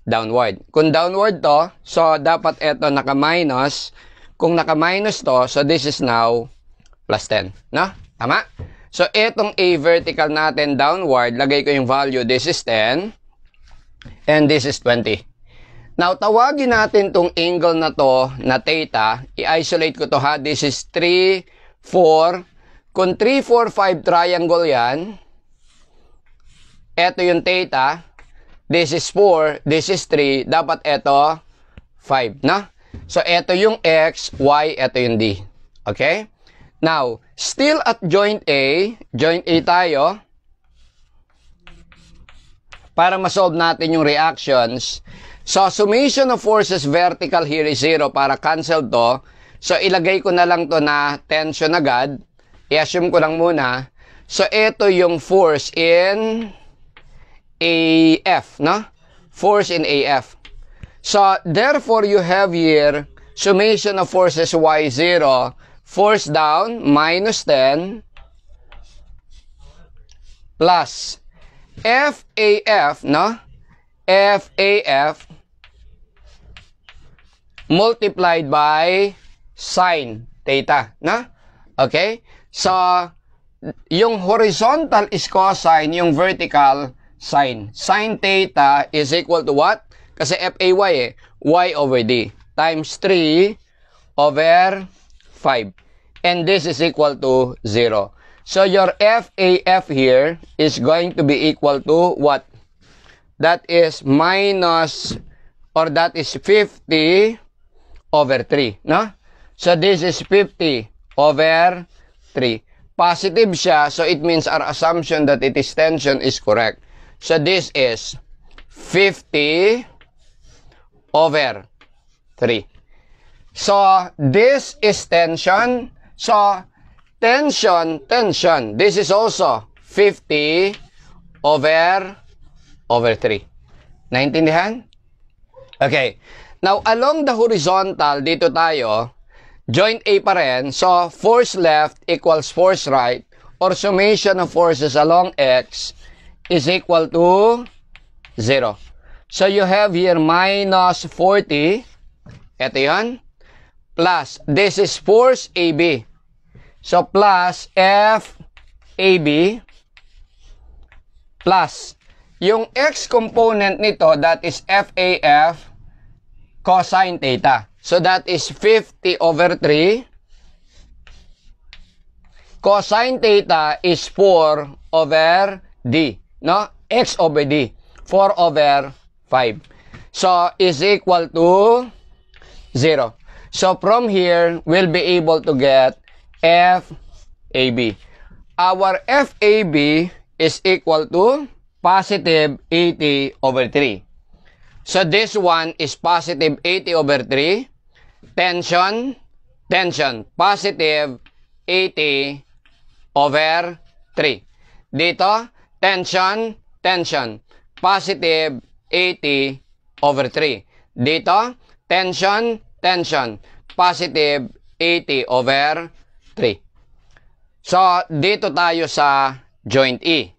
downward. Kung downward to, so dapat ito naka-minus. Kung naka-minus to, so this is now plus 10. No? Tama? So, itong A vertical natin downward, lagay ko yung value, this is 10. And this is 20. Now, tawagin natin tong angle na to, na theta. I-isolate ko to ha. This is 3, 4. Kung 3, 4, 5 triangle yan, eto yung theta. This is 4. This is 3. Dapat eto 5. Na? So, eto yung X, Y, eto yung D. Okay? Now, still at joint A tayo. Para ma-solve natin yung reactions. So, summation of forces vertical here is 0 para cancel to. So, ilagay ko na lang to na tension agad. I-assume ko lang muna. So, ito yung force in AF, no? Force in AF. So, therefore, you have here summation of forces Y0, force down, minus 10, plus FAF, no? FAF multiplied by sine theta, no? Okay? So, yung horizontal is cosine, yung vertical, sine. Sine theta is equal to what? Kasi FAY eh, Y over D, times 3 over 5. And this is equal to 0. So, your FAF here is going to be equal to what? That is minus, or that is 50 over 3, no? So, this is 50 over 3. Positive siya, so it means our assumption that it is tension is correct. So, this is 50 over 3. So, this is tension. So, tension. This is also 50 over 3. Naintindihan? Okay. Now, along the horizontal, dito tayo, joint A pa rin. So, force left equals force right, or summation of forces along X is equal to 0. So, you have here minus 40. Ito yun. Plus, this is force AB. So, plus FAB plus yung X component nito, that is FAF cosine theta. So, that is 50 over 3. Cosine theta is 4 over D. No? X over D. 4 over 5. So, is equal to 0. So, from here, we'll be able to get FAB. Our FAB is equal to positive 80 over 3. So, this one is positive 80 over 3. Tension, positive 80 over 3. Dito, tension, positive 80 over 3. Dito, tension, positive 80 over 3. So, dito tayo sa joint E.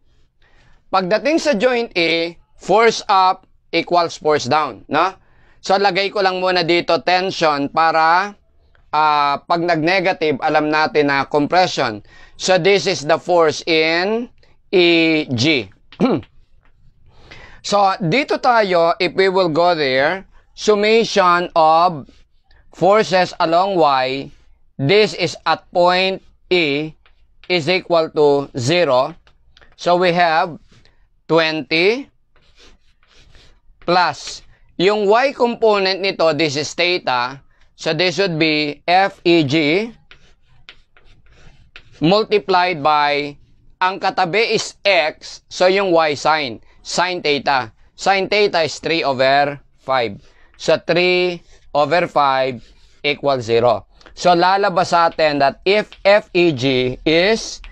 Pagdating sa joint E, force up equals force down, no? So, lagay ko lang muna dito tension para pag nag-negative, alam natin na compression. So, this is the force in EG. So, dito tayo, if we will go there, summation of forces along Y, this is at point E, is equal to 0. So, we have 20 plus yung Y component nito, this is theta. So, this would be FEG multiplied by, ang katabi is X, so yung Y sine theta. Sine theta is 3 over 5. So, 3 over 5 equals 0. So, lalabas sa atin that if FEG is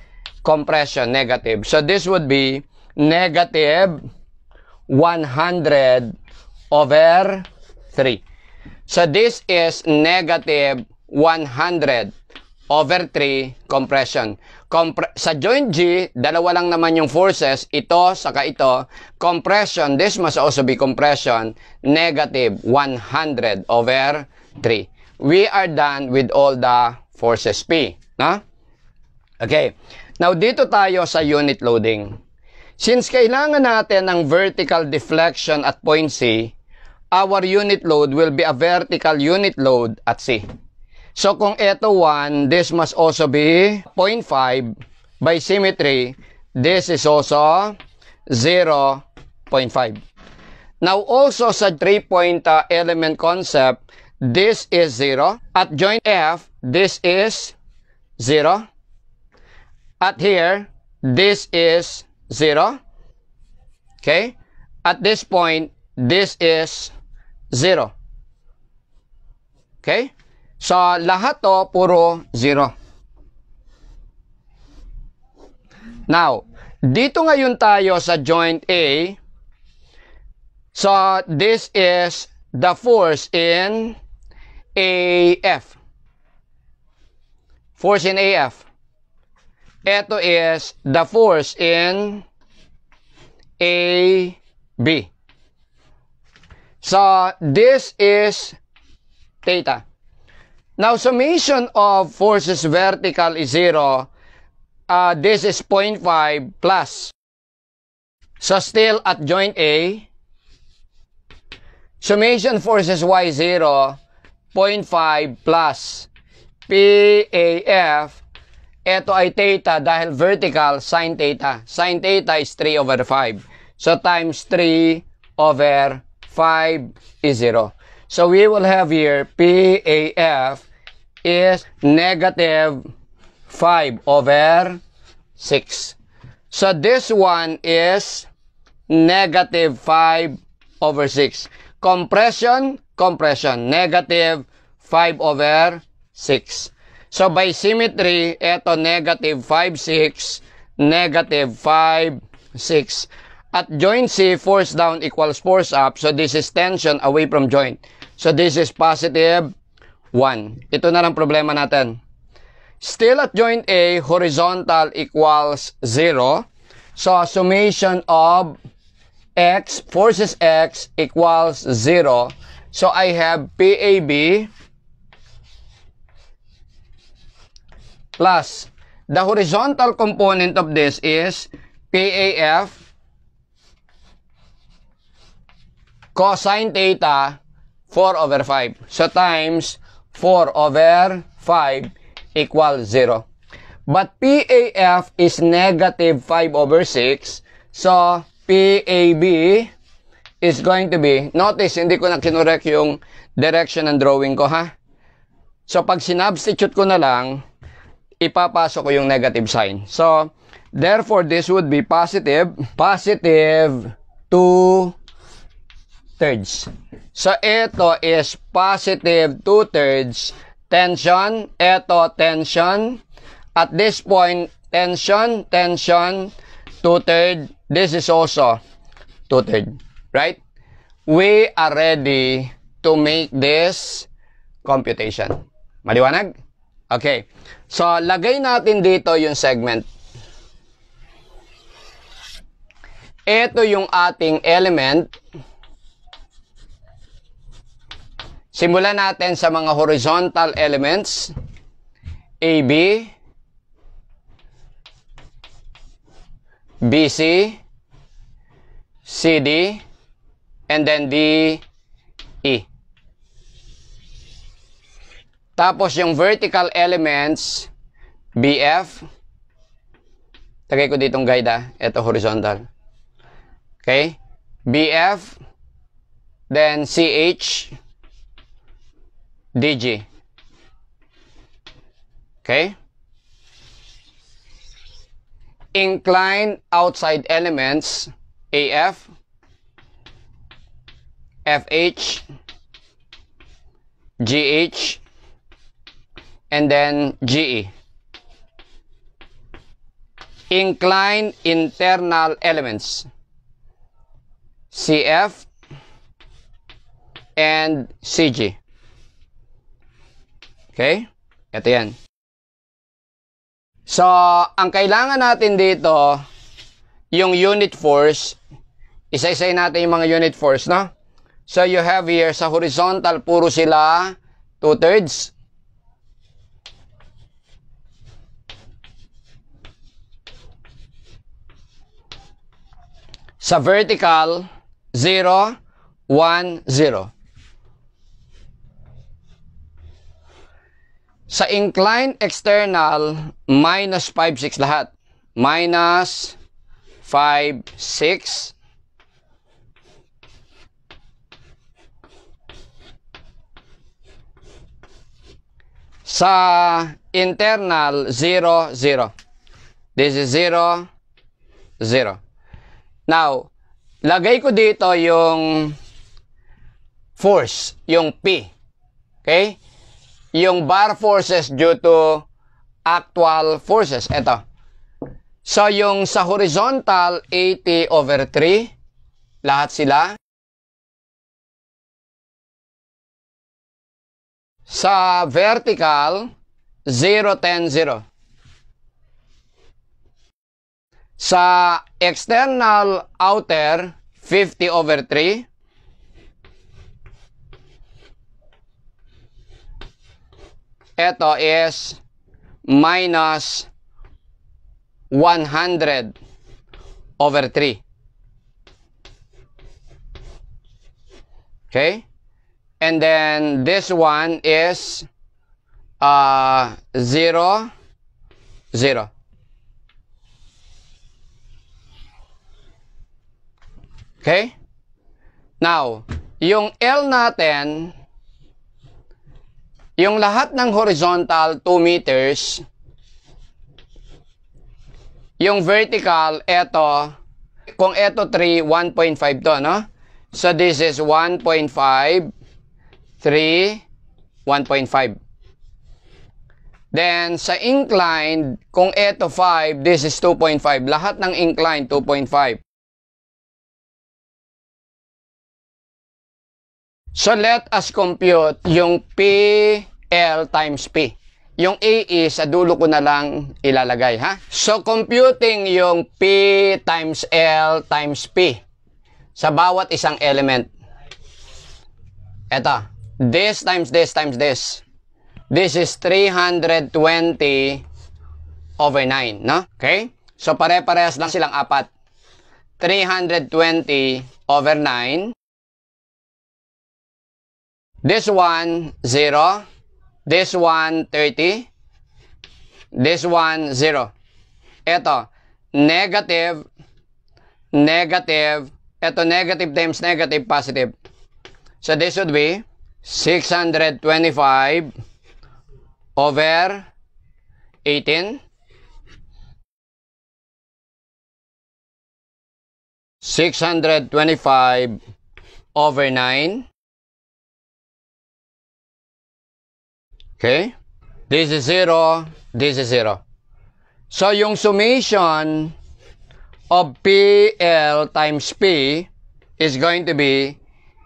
compression, negative. So, this would be negative 100 over 3. So, this is negative 100 over 3 compression. Sa joint G, dalawa lang naman yung forces, ito saka ito. Compression, this must also be compression, negative 100 over 3. We are done with all the forces P. No? Okay. Now, dito tayo sa unit loading. Since kailangan natin ng vertical deflection at point C, our unit load will be a vertical unit load at C. So, kung ito 1, this must also be 0.5. By symmetry, this is also 0.5. Now, also sa 3-point element concept, this is 0. At joint F, this is 0. At here, this is 0. Okay? At this point, this is 0. Okay? So, lahat to, puro 0. Now, dito ngayon tayo sa joint A. So, this is the force in AF. Force in AF. Ito is the force in AB. So, this is theta. Now, summation of forces vertical is 0. This is 0.5 plus. So, still at joint A, summation forces Y 0, 0.5 plus PAF. Ito ay theta dahil vertical, sin theta. Sin theta is 3 over 5. So, times 3 over 5 is 0. So, we will have here PAF is negative 5 over 6. So, this one is negative 5 over 6. Compression, negative 5 over 6. So, by symmetry, ito negative 5, 6, negative 5, 6. At joint C, force down equals force up. So, this is tension away from joint. So, this is positive 1. Ito na lang problema natin. Still at joint A, horizontal equals 0. So, summation of X, forces X equals 0. So, I have PAB plus the horizontal component of this is PAF cosine theta 4 over 5. So, times 4 over 5 equals 0. But PAF is negative 5 over 6. So, PAB is going to be, notice, hindi ko na kinorek yung direction ng drawing ko, ha? So, pag sinubstitute ko na lang, ipapasok ko yung negative sign. So, therefore, this would be positive 2/3. So, ito is positive 2/3 tension. Ito, tension. At this point, tension, 2/3. This is also 2/3. Right? We are ready to make this computation. Maliwanag? Okay. So, lagay natin dito yung segment. Ito yung ating element. Simulan natin sa mga horizontal elements. AB, BC, CD, and then DE. Tapos yung vertical elements, BF. Tagay ko ditong guide, ito horizontal. Okay? BF, then CH, DG. Okay? Inclined outside elements, AF, FH, GH, and then GE. Inclined internal elements, CF and CG. Okay? Ito yan. So, ang kailangan natin dito, yung unit force, isa-isay natin yung mga unit force, no? So, you have here, sa horizontal, puro sila 2/3. Sa vertical, 0, 1, 0. Sa inclined external, minus 5, 6 lahat. Minus 5, 6. Sa internal, 0, 0. This is 0, 0. Now, lagay ko dito yung force, yung P. Okay? yung bar forces due to actual forces. Ito. So, yung sa horizontal, 80/3. Lahat sila. Sa vertical, 0, 10, 0. Sa external outer, 50/3. Ito is minus 100/3. Okay? And then this one is 0, 0. Okay? Now, yung L natin, yung lahat ng horizontal, 2 meters. Yung vertical, eto, kung eto 3, 1.5 to, no? So, this is 1.5, 3, 1.5. Then, sa inclined, kung eto 5, this is 2.5. Lahat ng inclined, 2.5. So, let us compute yung PL times P. Yung AE, sa dulo ko na lang ilalagay, ha? So, computing yung P times L times P sa bawat isang element. Eto, this times this times this. This is 320/9, no? Okay? So, pare-parehas lang silang apat. 320/9. This one, 0. This one, 30. This one, 0. Ito, negative, negative. Ito, negative times negative, positive. So, this would be 625/18. 625/9. Okay? This is 0. This is 0. So, yung summation of PL times P is going to be,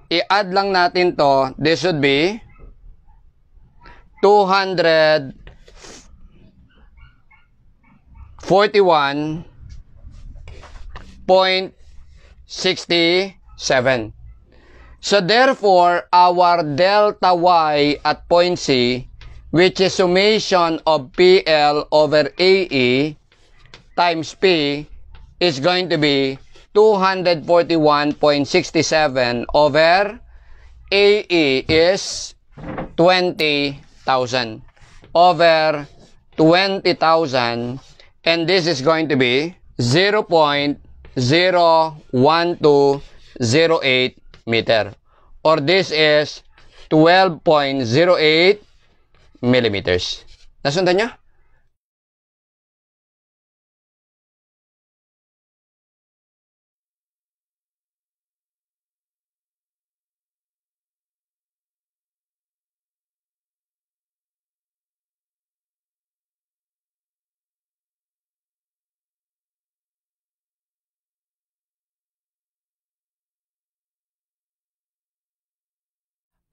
i-add lang natin to, this would be 241.67. So, therefore, our delta Y at point C, which is summation of PL over AE times P, is going to be 241.67 over AE is 20,000 over 20,000, and this is going to be 0.01208 meter, or this is 12.08 millimeters. Nasundan niyo?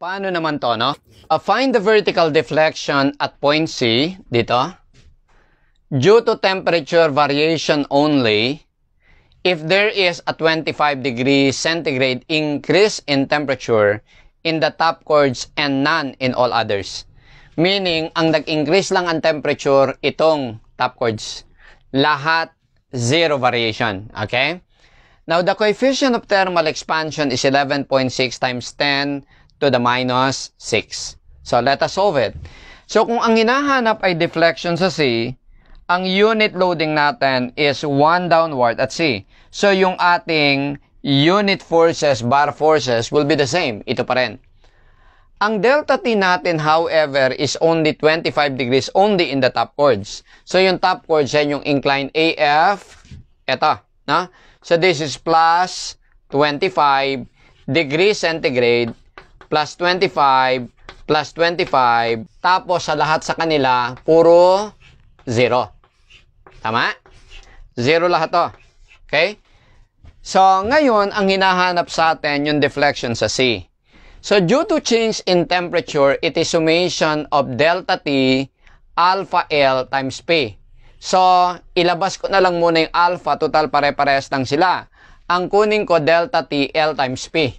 Paano naman to, no? Find the vertical deflection at point C, dito. Due to temperature variation only, if there is a 25 degrees centigrade increase in temperature in the top chords and none in all others. Meaning, ang nag-increase lang ang temperature, itong top chords. Lahat, 0 variation. Okay? Now, the coefficient of thermal expansion is 11.6 times 10 to the minus 6. So, let us solve it. So, kung ang hinahanap ay deflection sa C, ang unit loading natin is 1 downward at C. So, yung ating unit forces, bar forces, will be the same. Ito pa rin. Ang delta T natin, however, is only 25 degrees only in the top chords. So, yung top chords, yan yung incline AF. Ito. No? So, this is plus 25 degrees centigrade plus 25 plus 25, tapos sa lahat sa kanila, puro 0. Tama? 0 lahat to. Okay? So, ngayon, ang hinahanap sa atin yung deflection sa C. So, due to change in temperature, it is summation of delta T alpha L times P. So, ilabas ko na lang muna yung alpha, total pare-parehas lang sila. Ang kunin ko, delta T L times P.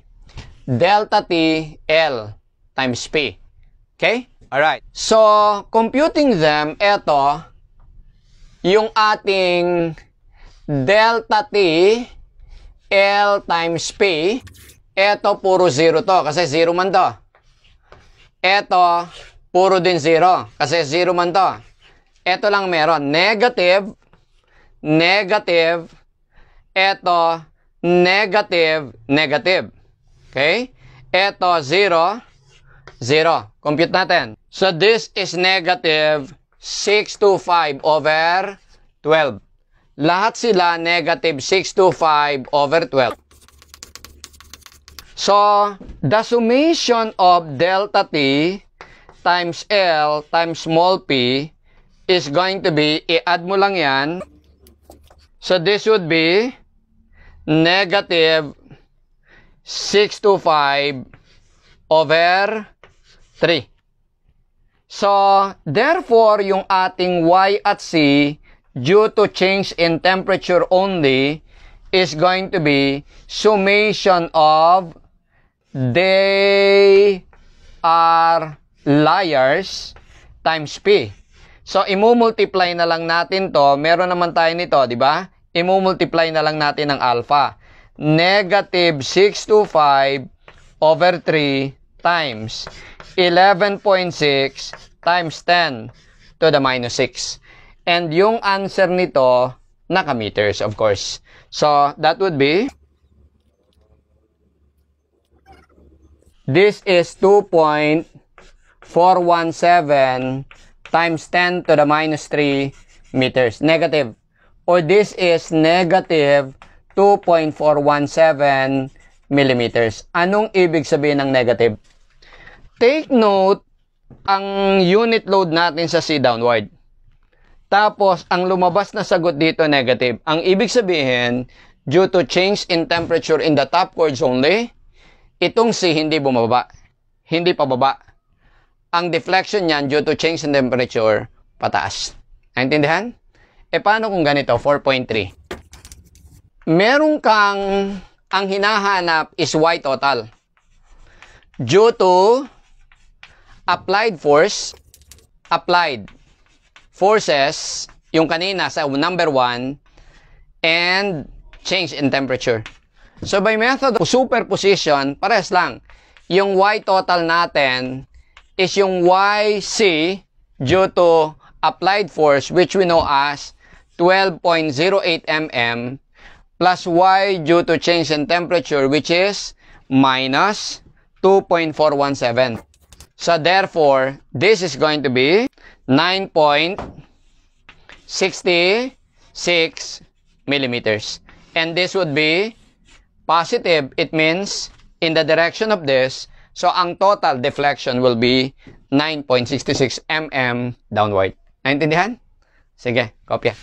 Delta T L times P. Okay? Alright. So, computing them, eto, yung ating delta T L times P, eto puro 0 to, kasi 0 man to. Eto, puro din 0, kasi 0 man to. Eto lang meron, negative, negative, eto, negative, negative. Okay? Eto, 0, 0. Compute natin. So, this is negative 625 over 12. Lahat sila negative 625 over 12. So, the summation of delta T times L times small p is going to be, i-add mo lang yan. So, this would be negative 625 over 3. So, therefore, yung ating Y at C, due to change in temperature only, is going to be summation of they are liars times P. So, imumultiply na lang natin to. Meron naman tayo nito, di ba? Imumultiply na lang natin ng alpha. Negative 625 over 3 times 11.6 times 10 to the minus 6. And yung answer nito, naka-meters, of course. So, that would be, this is 2.417 times 10 to the minus 3 meters. Negative. Or this is negative 2.417 millimeters. Anong ibig sabihin ng negative? Take note, ang unit load natin sa C downward. Tapos, ang lumabas na sagot dito, negative. Ang ibig sabihin, due to change in temperature in the top chords only, itong C hindi bumaba. Hindi pababa. Ang deflection niyan, due to change in temperature, pataas. Naintindihan? E paano kung ganito, 4.3? Meron kang, ang hinahanap is Y total. Due to applied force, applied forces, yung kanina sa number 1, and change in temperature. So, by method of superposition, pares lang. Yung Y total natin is yung YC due to applied force, which we know as 12.08 mm, plus Y due to change in temperature, which is minus 2.417. So, therefore, this is going to be 9.66 millimeters. And this would be positive. It means in the direction of this. So, ang total deflection will be 9.66 mm downward. Naintindihan? Sige, kopya.